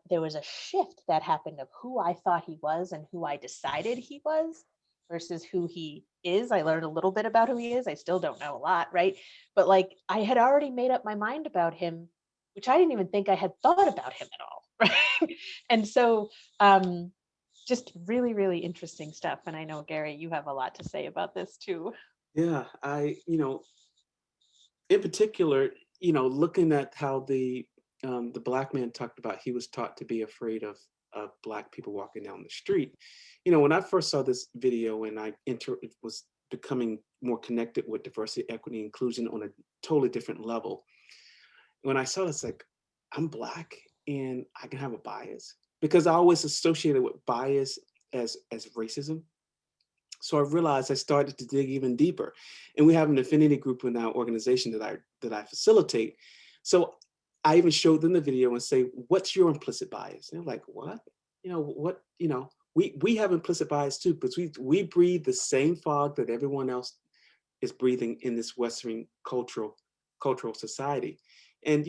B: there was a shift that happened of who I thought he was and who I decided he was versus who he is. I learned a little bit about who he is. I still don't know a lot, right? But like, I had already made up my mind about him, which I didn't even think I had thought about him at all, right? And so, just really, really interesting stuff. And I know, Gary, you have a lot to say about this too.
C: Yeah, in particular, looking at how the Black man talked about, he was taught to be afraid of Black people walking down the street. When I first saw this video and I was becoming more connected with diversity, equity, inclusion on a totally different level. When I saw this, like, I'm Black and I can have a bias. Because I always associated with bias as racism. So I realized I started to dig even deeper. And we have an affinity group in our organization that I facilitate. So I even showed them the video and say, what's your implicit bias? And they're like, what? We have implicit bias too, because we breathe the same fog that everyone else is breathing in this Western cultural society. And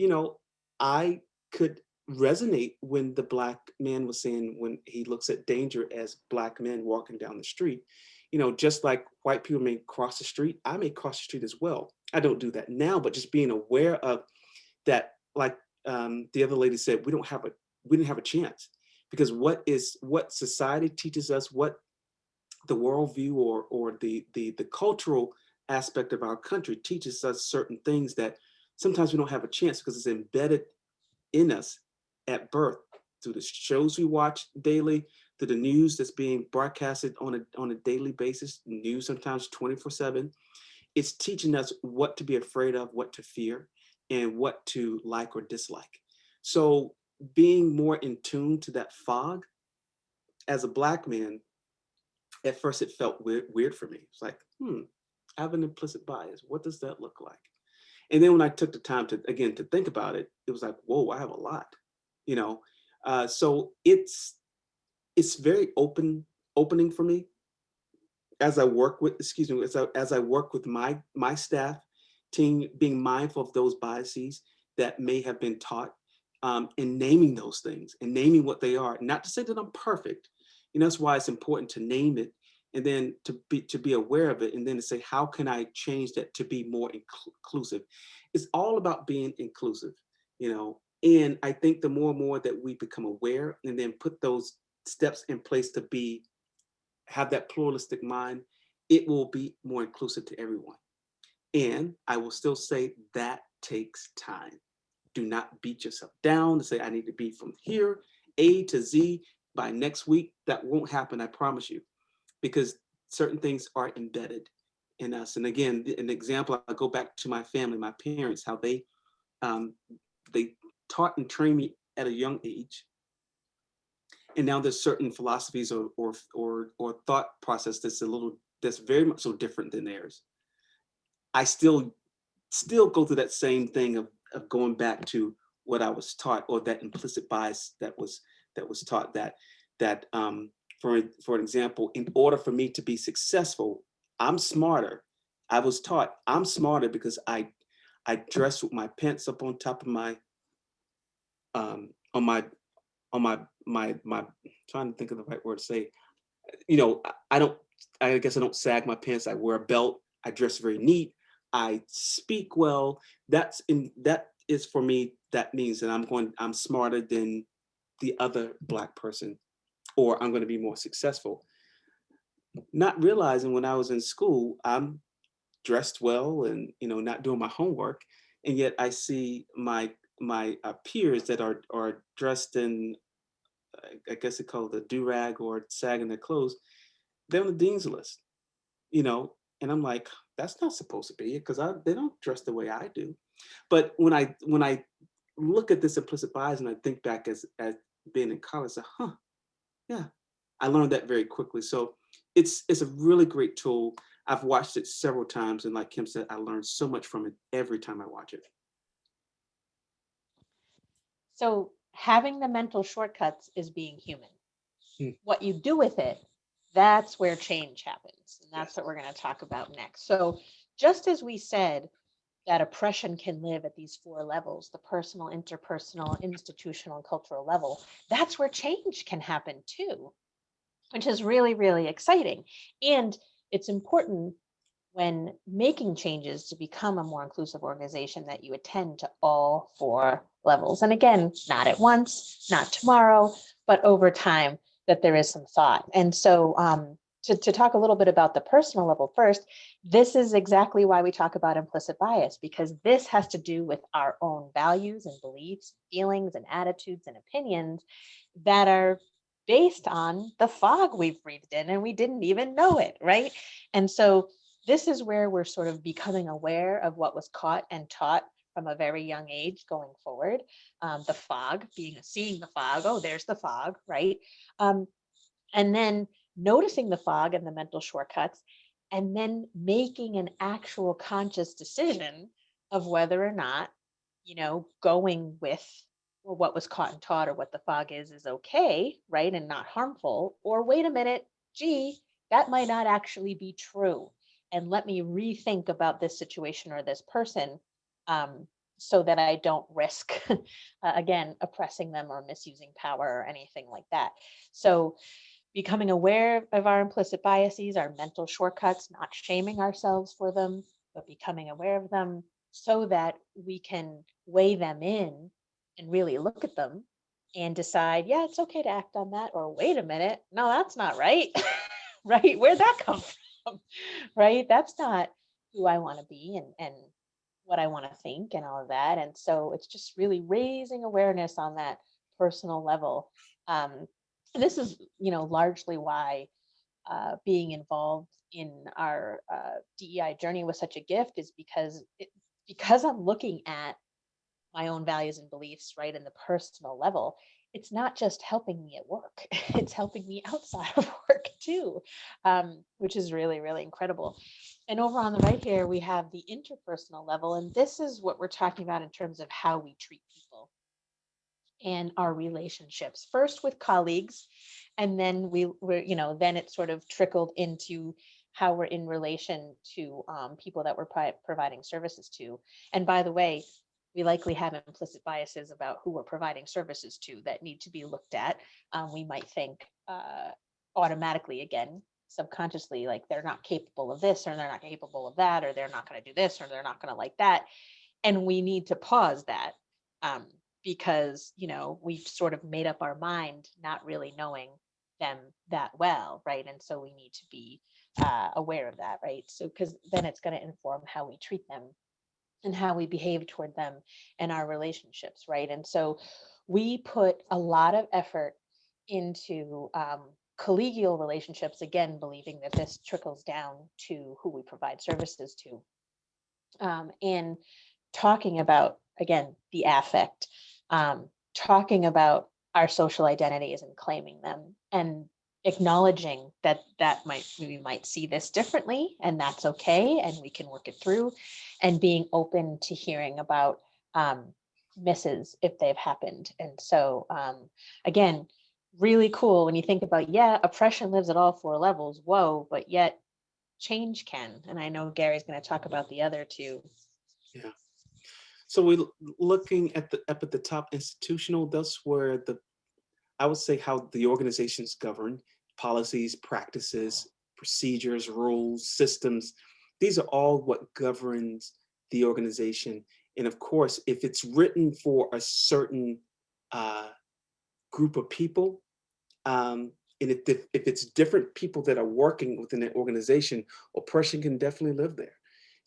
C: I could resonate when the Black man was saying, when he looks at danger as Black men walking down the street, just like white people may cross the street, I may cross the street as well. I don't do that now, but just being aware of that, like the other lady said, we didn't have a chance, because what society teaches us, what the worldview or the cultural aspect of our country teaches us certain things that sometimes we don't have a chance because it's embedded in us at birth through the shows we watch daily, through the news that's being broadcasted on a daily basis, news sometimes 24/7. It's teaching us what to be afraid of, what to fear, and what to like or dislike. So being more in tune to that fog as a Black man, at first it felt weird for me. It's like, I have an implicit bias. What does that look like? And then when I took the time to think about it, it was like, whoa, I have a lot, you know? So it's very opening for me as I work with, as I work with my staff team, being mindful of those biases that may have been taught, and naming those things and naming what they are. Not to say that I'm perfect, and that's why it's important to name it, and then to be aware of it, and then to say, how can I change that to be more inclusive? It's all about being inclusive, you know. And I think the more and more that we become aware, and then put those steps in place to have that pluralistic mind, it will be more inclusive to everyone. And I will still say that takes time. Do not beat yourself down to say, I need to be from here, A to Z by next week. That won't happen, I promise you, because certain things are embedded in us. And again, an example, I go back to my family, my parents, how they taught and trained me at a young age. And now there's certain philosophies or thought process that's very much so different than theirs. I still go through that same thing of going back to what I was taught, or that implicit bias that was taught, that for example, in order for me to be successful, I'm smarter. I was taught I'm smarter because I dress with my pants up on top of my trying to think of the right word to say, you know, I guess I don't sag my pants. I wear a belt. I dress very neat. I speak well. That is for me, that means that I'm smarter than the other Black person, or I'm going to be more successful. Not realizing when I was in school, I'm dressed well and, you know, not doing my homework. And yet I see my peers that are dressed in, I guess they call it the do-rag or sagging their clothes. They're on the dean's list, you know, and I'm like, that's not supposed to be it, because they don't dress the way I do. But when I look at this implicit bias and I think back as being in college, I say, yeah, I learned that very quickly. So it's a really great tool. I've watched it several times, and like Kim said, I learned so much from it every time I watch it.
B: So having the mental shortcuts is being human. What you do with it, that's where change happens. And that's what we're going to talk about next. So just as we said that oppression can live at these 4 levels, the personal, interpersonal, institutional, and cultural level, that's where change can happen too, which is really, really exciting. And it's important when making changes to become a more inclusive organization that you attend to all 4 levels. And again, not at once, not tomorrow, but over time, that there is some thought. And so to talk a little bit about the personal level first, this is exactly why we talk about implicit bias, because this has to do with our own values and beliefs, feelings and attitudes and opinions that are based on the fog we've breathed in and we didn't even know it, right? And so this is where we're sort of becoming aware of what was caught and taught from a very young age going forward. The fog, seeing the fog, oh, there's the fog, right? And then noticing the fog and the mental shortcuts, and then making an actual conscious decision of whether or not, you know, going with what was caught and taught or what the fog is okay, right? And not harmful, or wait a minute, gee, that might not actually be true. And let me rethink about this situation or this person, so that I don't risk, again, oppressing them or misusing power or anything like that. So becoming aware of our implicit biases, our mental shortcuts, not shaming ourselves for them, but becoming aware of them so that we can weigh them in and really look at them and decide, yeah, it's okay to act on that, or wait a minute, no, that's not right. Right? Where'd that come from? Right? That's not who I want to be and what I want to think and all of that. And so it's just really raising awareness on that personal level. And this is, largely why being involved in our DEI journey was such a gift, is because I'm looking at my own values and beliefs, right, in the personal level. It's not just helping me at work, it's helping me outside of work too, which is really, really incredible. And over on the right here, we have the interpersonal level. And this is what we're talking about in terms of how we treat people and our relationships, first with colleagues, and then then it sort of trickled into how we're in relation to people that we're providing services to. And by the way, we likely have implicit biases about who we're providing services to that need to be looked at. We might think automatically, again, subconsciously, like they're not capable of this, or they're not capable of that, or they're not going to do this, or they're not going to like that. And we need to pause that because, we've sort of made up our mind, not really knowing them that well, right? And so we need to be aware of that, right? So, because then it's going to inform how we treat them and how we behave toward them and our relationships, right? And so we put a lot of effort into collegial relationships, again, believing that this trickles down to who we provide services to, and talking about, again, the affect, talking about our social identities and claiming them, and acknowledging that we might see this differently, and that's okay, and we can work it through, and being open to hearing about misses if they've happened. And so again, really cool when you think about, oppression lives at all 4 levels, whoa, but yet change can. And I know Gary's going to talk about the other two.
C: Yeah. So we're looking at the top, institutional. That's where I would say how the organization's governed, policies, practices, procedures, rules, systems. These are all what governs the organization. And of course, if it's written for a certain group of people, and if it's different people that are working within that organization, oppression can definitely live there.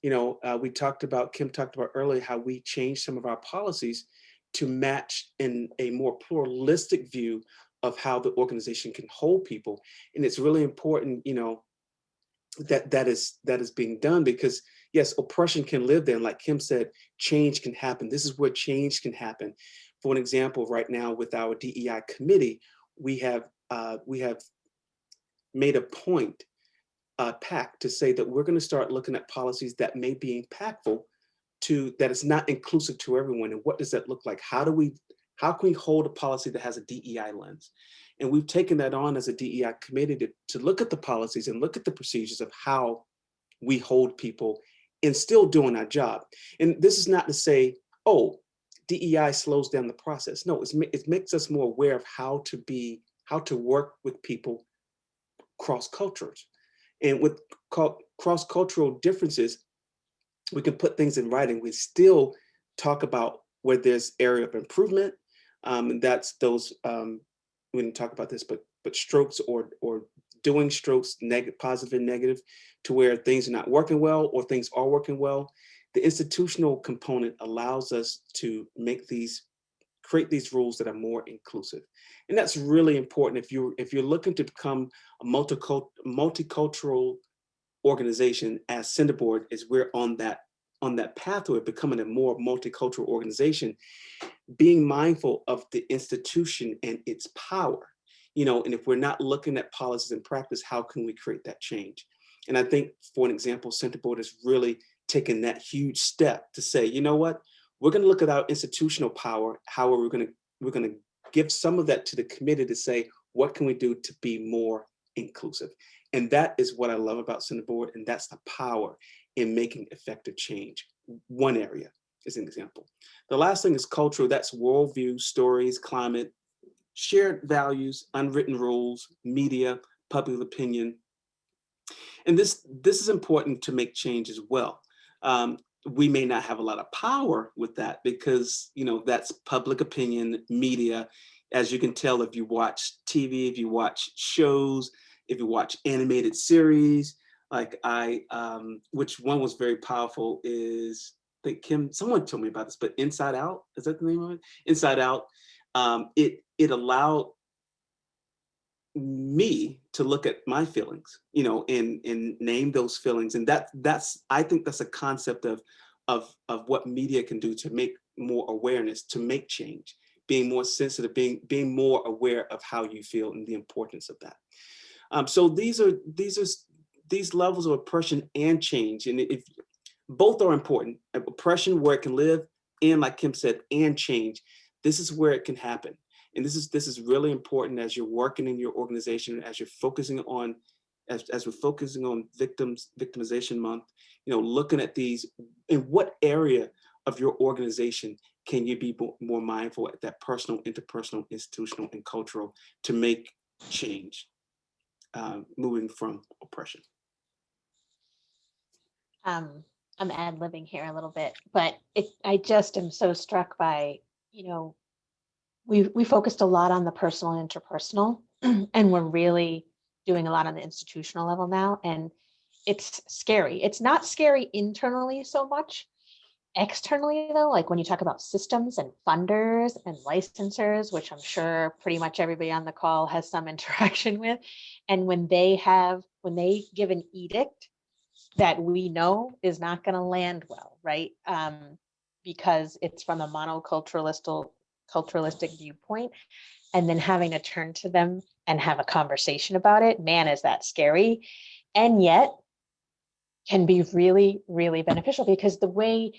C: Kim talked about earlier how we changed some of our policies to match in a more pluralistic view of how the organization can hold people. And it's really important, that is being done, because yes, oppression can live there. And like Kim said, change can happen. This is where change can happen. For an example, right now with our DEI committee, we have made a point, pact, to say that we're going to start looking at policies that may be impactful that is not inclusive to everyone. And what does that look like? How can we hold a policy that has a DEI lens? And we've taken that on as a DEI committee to look at the policies and look at the procedures of how we hold people and still doing our job. And this is not to say, oh, DEI slows down the process. No, it makes us more aware of how to work with people cross cultures. And with cross-cultural differences, we can put things in writing. We still talk about where there's area of improvement. And that's those, we didn't talk about this, but strokes or doing strokes, positive and negative, to where things are not working well or things are working well. The institutional component allows us to create these rules that are more inclusive. And that's really important if you're looking to become a multicultural organization, as Centerboard is. We're on that pathway of becoming a more multicultural organization, being mindful of the institution and its power. And if we're not looking at policies and practice, how can we create that change? And I think, for an example, Centerboard has really taken that huge step to say, you know what, we're going to look at our institutional power. How are we going to give some of that to the committee to say, what can we do to be more inclusive? And that is what I love about Centerboard, and that's the power in making effective change. One area is an example. The last thing is cultural. That's worldview, stories, climate, shared values, unwritten rules, media, public opinion. And this is important to make change as well. We may not have a lot of power with that because, that's public opinion, media. As you can tell, if you watch TV, if you watch shows, if you watch animated series, Like which one was very powerful is, I think Kim, someone told me about this, but Inside Out, is that the name of it? Inside Out, it allowed me to look at my feelings, and name those feelings. And that's I think that's a concept of what media can do to make more awareness, to make change, being more sensitive, being more aware of how you feel and the importance of that. So these levels of oppression and change, and if both are important, oppression where it can live, and like Kim said, and change, this is where it can happen. And this is really important as you're working in your organization, as you're focusing on, as we're focusing on victimization month, looking at these, in what area of your organization can you be more mindful at that personal, interpersonal, institutional, and cultural to make change, moving from oppression.
B: I'm ad-libbing here a little bit, but I just am so struck by, we focused a lot on the personal and interpersonal, and we're really doing a lot on the institutional level now. And it's scary. It's not scary internally so much. Externally, though, like when you talk about systems and funders and licensors, which I'm sure pretty much everybody on the call has some interaction with, and when they give an edict that we know is not going to land well, right? Because it's from a monoculturalistic viewpoint, and then having to turn to them and have a conversation about it, man, is that scary. And yet can be really, really beneficial, because the way,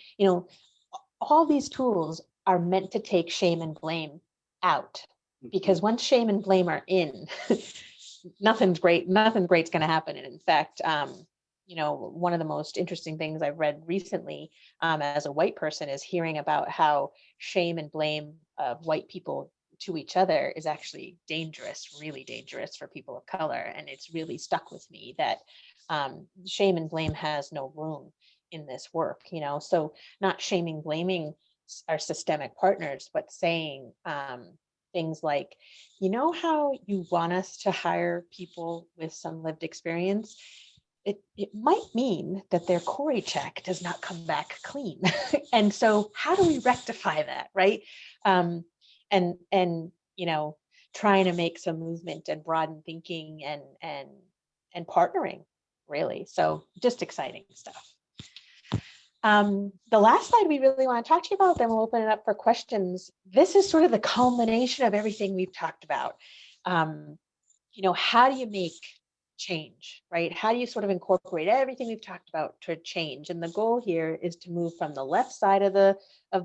B: all these tools are meant to take shame and blame out, because once shame and blame are in, nothing great's going to happen. And in fact, one of the most interesting things I've read recently as a white person is hearing about how shame and blame of white people to each other is actually dangerous, really dangerous for people of color. And it's really stuck with me that shame and blame has no room in this work, so not shaming, blaming our systemic partners, but saying things like, how you want us to hire people with some lived experience? It might mean that their Corey check does not come back clean. And so how do we rectify that, right? And trying to make some movement and broaden thinking and partnering, really. So just exciting stuff. The last slide we really want to talk to you about, then we'll open it up for questions. This is sort of the culmination of everything we've talked about. How do you make change, right? How do you sort of incorporate everything we've talked about to change? And the goal here is to move from the left side of the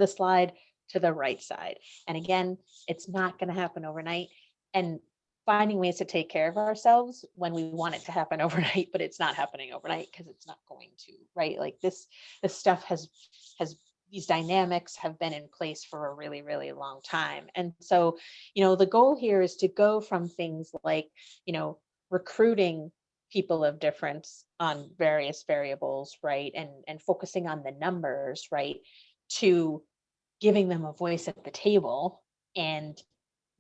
B: slide to the right side. And again, it's not going to happen overnight. And finding ways to take care of ourselves when we want it to happen overnight, but it's not happening overnight because it's not going to, right? Like this stuff has these dynamics have been in place for a really, really long time. And so, the goal here is to go from things like, recruiting people of difference on various variables, right? And focusing on the numbers, right? To giving them a voice at the table and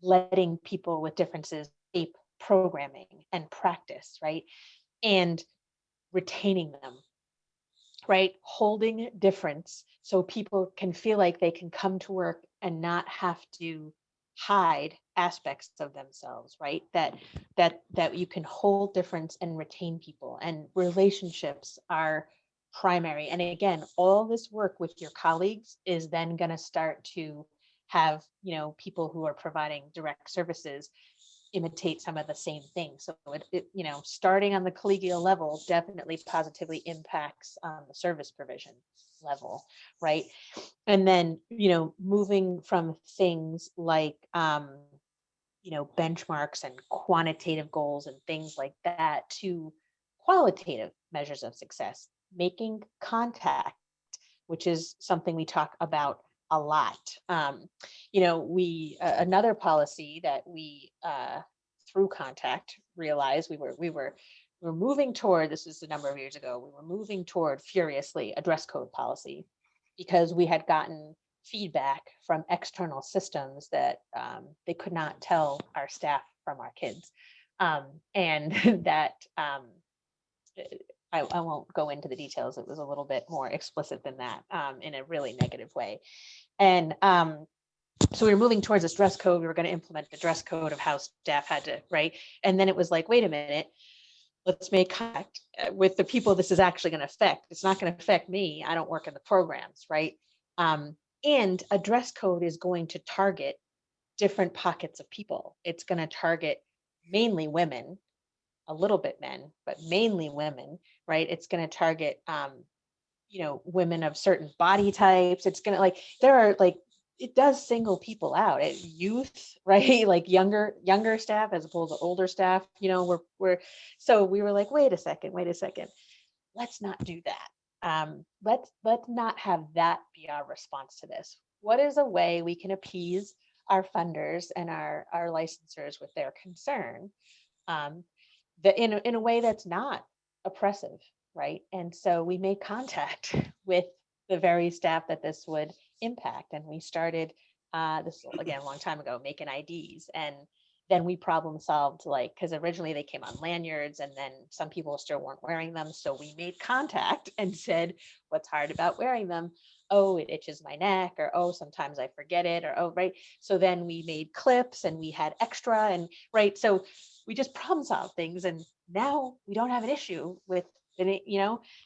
B: letting people with differences shape programming and practice, right? And retaining them, right? Holding difference so people can feel like they can come to work and not have to hide aspects of themselves, right? That you can hold difference and retain people, and relationships are primary. And again, all this work with your colleagues is then going to start to have, people who are providing direct services imitate some of the same things. So it starting on the collegial level definitely positively impacts the service provision level, right? And then, moving from things like, benchmarks and quantitative goals and things like that to qualitative measures of success, making contact, which is something we talk about a lot. Another policy that we through contact realized we were moving toward, this is a number of years ago, we were moving toward furiously a dress code policy, because we had gotten feedback from external systems that they could not tell our staff from our kids, and that I won't go into the details. It was a little bit more explicit than that, in a really negative way. And so we were moving towards this dress code. We were going to implement the dress code of how staff had to, right? And then it was like, wait a minute, let's make contact with the people this is actually going to affect. It's not going to affect me. I don't work in the programs, right? And a dress code is going to target different pockets of people. It's going to target mainly women, a little bit men, but mainly women, right? It's going to target, women of certain body types. It's going to there are it does single people out. Youth, right? Like younger staff as opposed to older staff. So we were like, wait a second. Let's not do that. Let's not have that be our response to this. What is a way we can appease our funders and our licensors with their concern, in a way that's not oppressive, right? And so we made contact with the very staff that this would impact, and we started this again a long time ago, making IDs, and then we problem solved, because originally they came on lanyards, and then some people still weren't wearing them, so we made contact and said, what's hard about wearing them? Oh, it itches my neck, or oh, sometimes I forget it, or oh, right. So then we made clips and we had extra, and right. So we just problem solved things, and now we don't have an issue with it,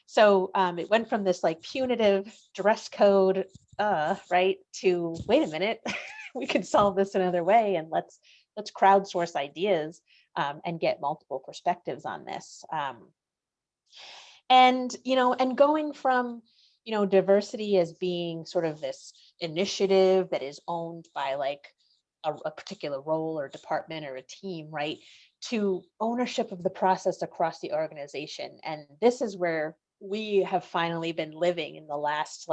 B: So it went from this punitive dress code, right, to wait a minute, we could solve this another way, and let's crowdsource ideas and get multiple perspectives on this. And going from diversity as being sort of this initiative that is owned by a particular role or department or a team, right, to ownership of the process across the organization. And this is where we have finally been living in the last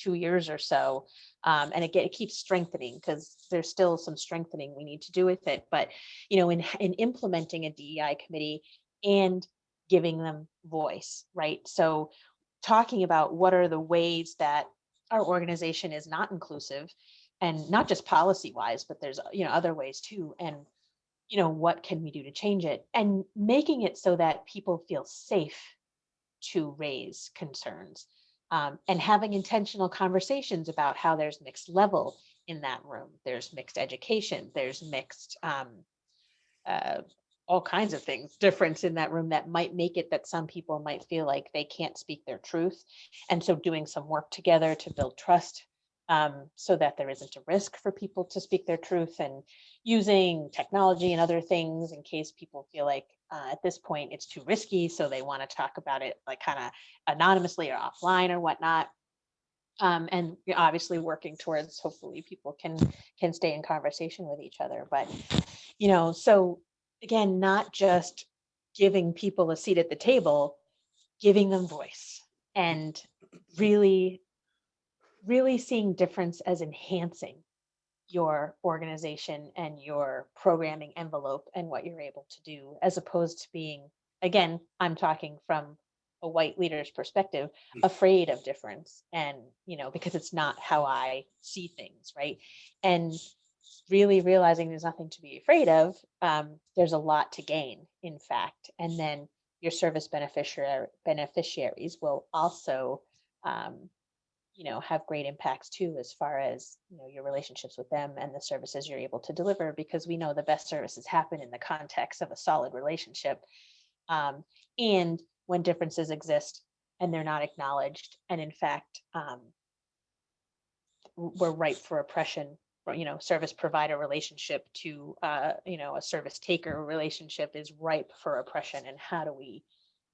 B: 2 years or so. And it keeps strengthening, because there's still some strengthening we need to do with it. But, in implementing a DEI committee and giving them voice, right? So talking about what are the ways that our organization is not inclusive, and not just policy wise, but there's, other ways too. And, what can we do to change it, and making it so that people feel safe to raise concerns, and having intentional conversations about how there's mixed level in that room. There's mixed education, there's mixed all kinds of things, difference in that room that might make it that some people might feel like they can't speak their truth. And so doing some work together to build trust, so that there isn't a risk for people to speak their truth, and using technology and other things in case people feel like at this point it's too risky, so they want to talk about it kind of anonymously or offline or whatnot. And obviously working towards, hopefully people can stay in conversation with each other. But so again, not just giving people a seat at the table, giving them voice, and really seeing difference as enhancing your organization and your programming envelope and what you're able to do, as opposed to being, again, I'm talking from a white leader's perspective, afraid of difference, and because it's not how I see things, right? And really realizing there's nothing to be afraid of. There's a lot to gain, in fact. And then your service beneficiaries will also have great impacts too, as far as your relationships with them and the services you're able to deliver, because we know the best services happen in the context of a solid relationship. And when differences exist and they're not acknowledged, and in fact we're ripe for oppression, service provider relationship to a service taker relationship is ripe for oppression. And how do we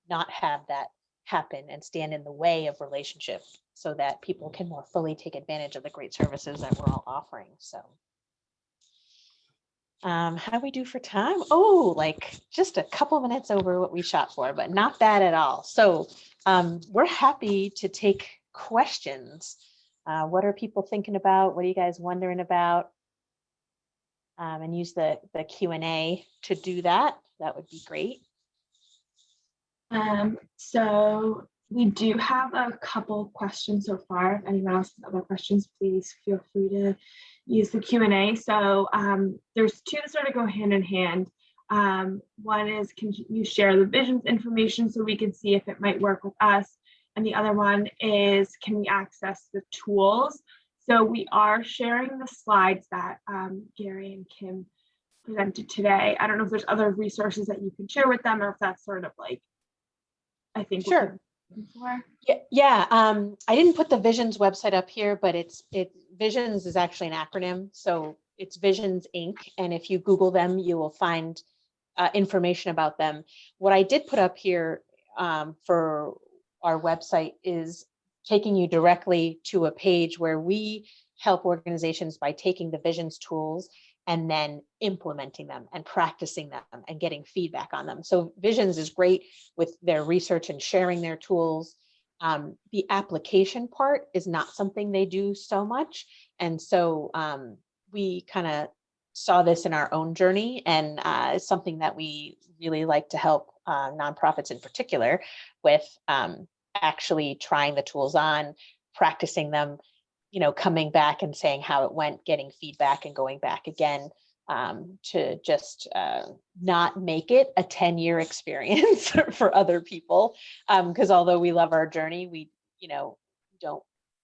B: not have that happen and stand in the way of relationship, so that people can more fully take advantage of the great services that we're all offering? So how do we do for time? Oh, just a couple minutes over what we shot for, but not bad at all. So we're happy to take questions. What are people thinking about? What are you guys wondering about? And use the Q&A to do that. That would be great.
A: So we do have a couple questions so far. If anyone else has other questions, please feel free to use the Q&A. So there's two that sort of go hand in hand. One is, can you share the visions information so we can see if it might work with us? And the other one is, can we access the tools? So we are sharing the slides that Gary and Kim presented today. I don't know if there's other resources that you can share with them, or if that's sort of like, I think.
B: Sure.
A: Before.
B: Yeah. I didn't put the Visions website up here, but Visions is actually an acronym. So it's Visions Inc. And if you Google them, you will find information about them. What I did put up here for our website is taking you directly to a page where we help organizations by taking the Visions tools and then implementing them and practicing them and getting feedback on them. So Visions is great with their research and sharing their tools. The application part is not something they do so much. And so we kind of saw this in our own journey, and it's something that we really like to help nonprofits in particular with actually trying the tools on, practicing them, coming back and saying how it went, getting feedback and going back again to just not make it a 10-year experience for other people. Because although we love our journey, we, don't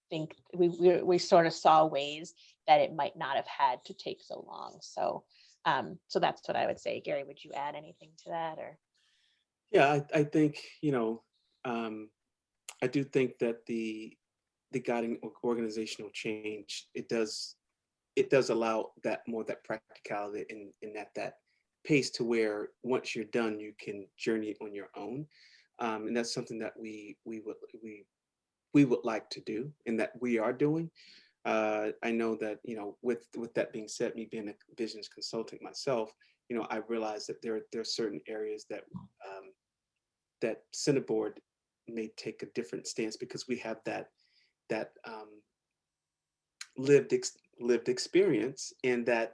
B: think we sort of saw ways that it might not have had to take so long. So, so that's what I would say. Gary, would you add anything to that, or?
C: Yeah, I think, I do think that the guiding organizational change, it does allow that practicality in that pace to where once you're done, you can journey on your own. And that's something that we would like to do, and that we are doing. I know that, with that being said, me being a visions consultant myself, I realize that there are certain areas that that Centerboard may take a different stance, because we have that lived experience and that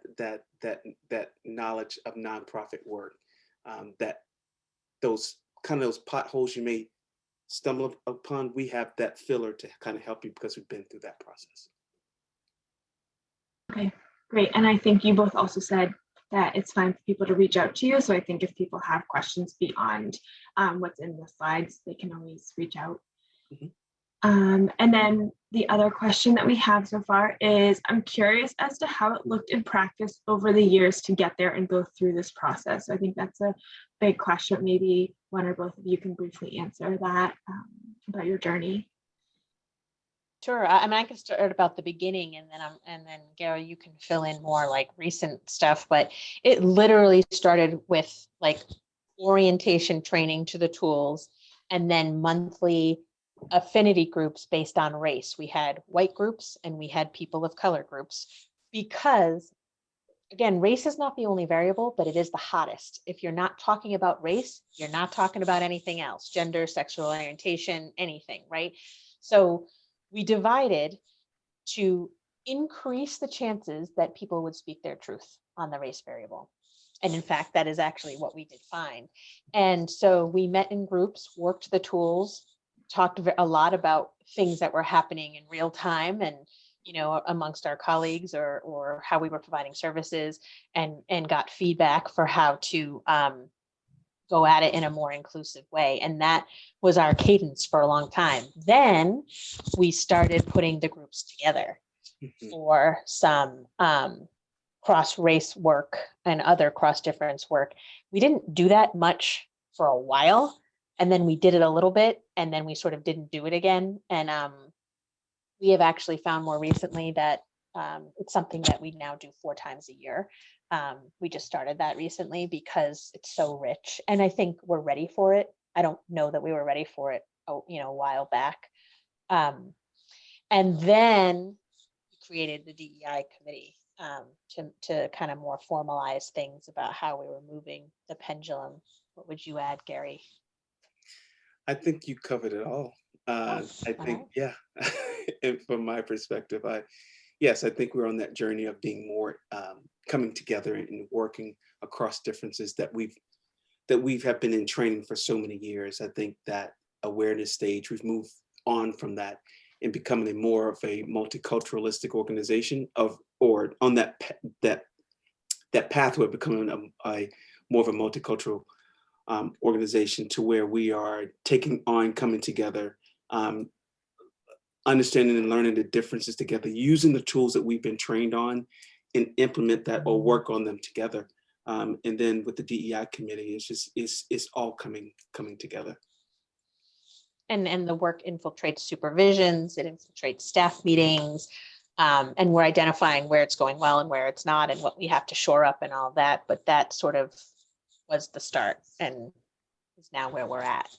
C: knowledge of nonprofit work, that those potholes you may stumble upon, we have that filler to kind of help you, because we've been through that process.
A: Okay, great. And I think you both also said that it's fine for people to reach out to you. So I think if people have questions beyond what's in the slides, they can always reach out.
C: Mm-hmm.
A: And then the other question that we have so far is, I'm curious as to how it looked in practice over the years to get there and go through this process. So I think that's a big question. Maybe one or both of you can briefly answer that about your journey.
B: Sure. I mean, I can start about the beginning, and then Gary, you can fill in more like recent stuff. But it literally started with like orientation training to the tools, and then monthly affinity groups based on race. We had white groups and we had people of color groups, because again, race is not the only variable, but it is the hottest. If you're not talking about race, you're not talking about anything else: gender, sexual orientation, anything, right? So we divided to increase the chances that people would speak their truth on the race variable. And in fact, that is actually what we did find. And so we met in groups, worked the tools, talked a lot about things that were happening in real time and, amongst our colleagues or how we were providing services, and got feedback for how to go at it in a more inclusive way. And that was our cadence for a long time. Then we started putting the groups together for some cross-race work and other cross-difference work. We didn't do that much for a while, and then we did it a little bit, and then we sort of didn't do it again. And we have actually found more recently that it's something that we now do 4 times a year. We just started that recently because it's so rich, and I think we're ready for it. I don't know that we were ready for it, a while back. And then we created the DEI committee to kind of more formalize things about how we were moving the pendulum. What would you add, Gary?
C: I think you covered it all. I think, yeah, and from my perspective, I think we're on that journey of being more coming together and working across differences that we've have been in training for so many years. I think that awareness stage, we've moved on from that and becoming more of a multiculturalistic organization or on that pathway, becoming a more of a multicultural organization, to where we are coming together, understanding and learning the differences together, using the tools that we've been trained on, and implement that or work on them together. And then with the DEI committee, it's all coming together.
B: And the work infiltrates supervisions, it infiltrates staff meetings, and we're identifying where it's going well and where it's not, and what we have to shore up and all that. But that sort of was the start and is now where we're at.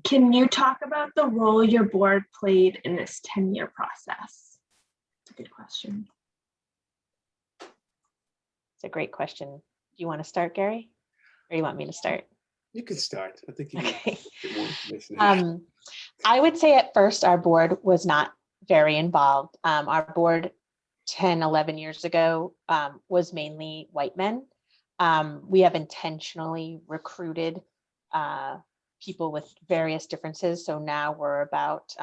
A: Can you talk about the role your board played in this 10-year process? It's a good question.
B: It's a great question. Do you want to start, Gary? Or you want me to start?
C: You can start. I think you need
B: Okay.
C: a bit more information.
B: I would say at first our board was not very involved. Our board 10, 11 years ago was mainly white men. We have intentionally recruited people with various differences. So now we're about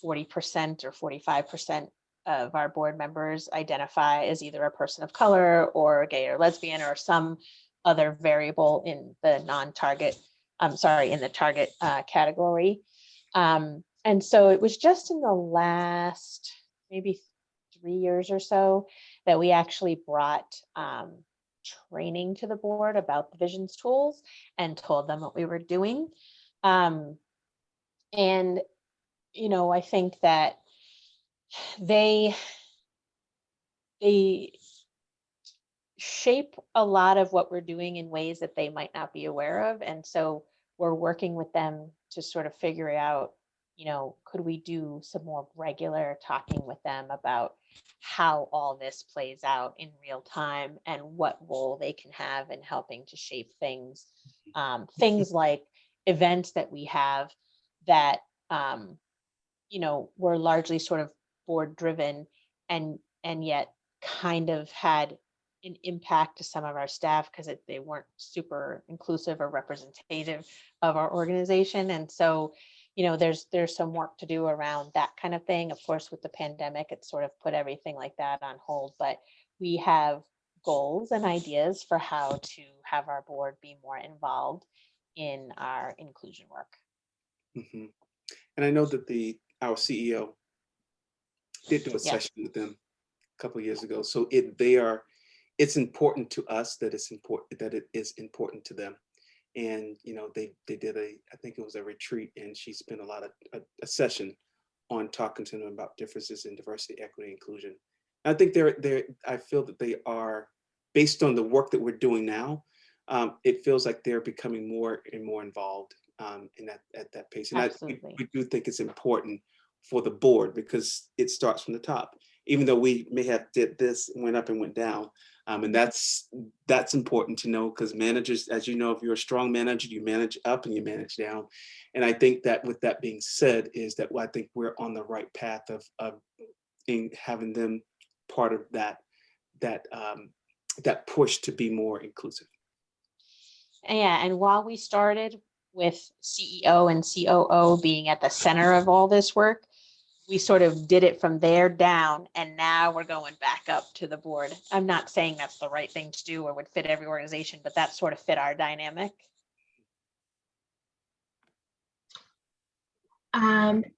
B: 40% or 45% of our board members identify as either a person of color or gay or lesbian or some other variable in the non-target, in the target category. And so it was just in the last maybe 3 years or so that we actually brought training to the board about the visions tools and told them what we were doing. And, you know, I think that they shape a lot of what we're doing in ways that they might not be aware of. And so we're working with them to sort of figure out, you know, could we do some more regular talking with them about how all this plays out in real time and what role they can have in helping to shape things. Things like events that we have that, you know, were largely sort of board driven and yet kind of had an impact to some of our staff because they weren't super inclusive or representative of our organization. And so, you know, there's some work to do around that kind of thing. Of course, with the pandemic, it sort of put everything like that on hold, but we have goals and ideas for how to have our board be more involved in our inclusion work.
C: Mm-hmm. And I know that our CEO did do a session with them a couple of years ago. So it's important to us that it is important to them. And, you know, they did I think it was a retreat, and she spent a session on talking to them about differences in diversity, equity, inclusion. I think I feel that they are, based on the work that we're doing now, it feels like they're becoming more and more involved at that pace. And we do think it's important for the board because it starts from the top. Even though we may have did this, went up and went down. And that's important to know, because managers, as you know, if you're a strong manager, you manage up and you manage down. And I think that with that being said, is that I think we're on the right path of having them part of that push to be more inclusive.
B: Yeah, and while we started with CEO and COO being at the center of all this work, we sort of did it from there down, and now we're going back up to the board. I'm not saying that's the right thing to do or would fit every organization, but that sort of fit our dynamic.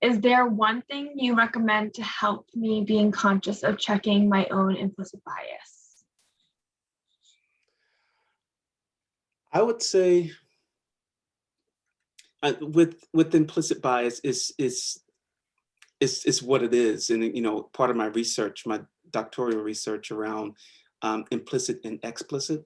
A: Is there one thing you recommend to help me being conscious of checking my own implicit bias?
C: I would say with implicit bias is what it is. And, you know, part of my research, my doctoral research around implicit and explicit.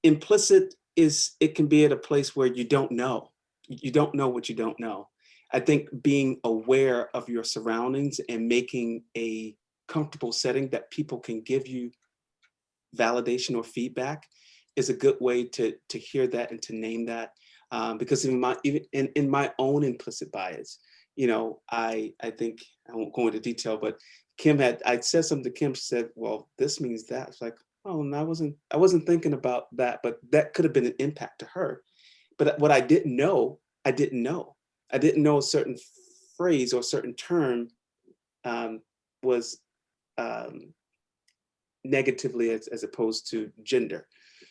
C: Implicit it can be at a place where you don't know what you don't know. I think being aware of your surroundings and making a comfortable setting that people can give you validation or feedback is a good way to hear that and to name that. Because even in my own implicit bias, you know, I think, I won't go into detail, but I said something to Kim, she said, well, this means that. It's like, oh, no, I wasn't thinking about that, but that could have been an impact to her. But what I didn't know. I didn't know a certain phrase or certain term was negatively as opposed to gender.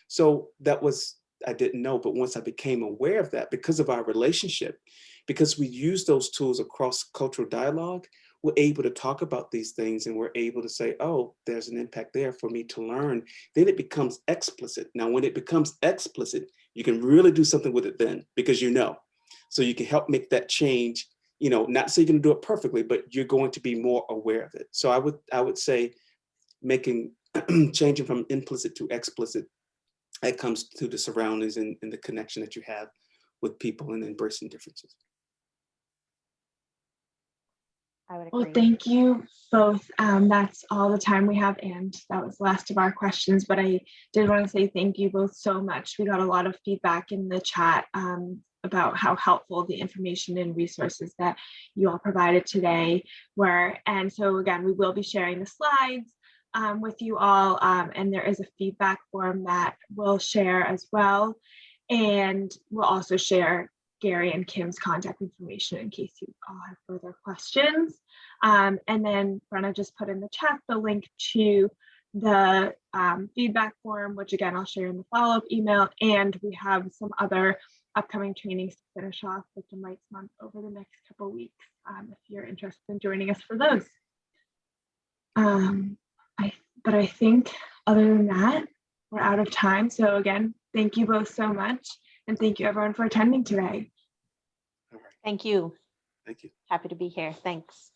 C: So that was, I didn't know, but once I became aware of that, because of our relationship, because we use those tools across cultural dialogue, we're able to talk about these things and we're able to say, oh, there's an impact there for me to learn. Then it becomes explicit. Now, when it becomes explicit, you can really do something with it then, because you know. So you can help make that change, you know, not say you're going to do it perfectly, but you're going to be more aware of it. So I would say changing from implicit to explicit, that comes to the surroundings and the connection that you have with people and embracing differences.
B: I would
A: Well,
B: agree.
A: thank you both. That's all the time we have, and that was the last of our questions, but I did want to say thank you both so much. We got a lot of feedback in the chat about how helpful the information and resources that you all provided today were. And so again, we will be sharing the slides with you all, and there is a feedback form that we'll share as well. And we'll also share Gary and Kim's contact information in case you all have further questions. And then Brenna just put in the chat the link to the feedback form, which again, I'll share in the follow-up email. And we have some other upcoming trainings to finish off Victim Rights Month over the next couple of weeks, if you're interested in joining us for those. But I think other than that, we're out of time. So again, thank you both so much. And thank you everyone for attending today.
C: All right.
B: Thank you.
C: Thank you.
B: Happy to be here. Thanks.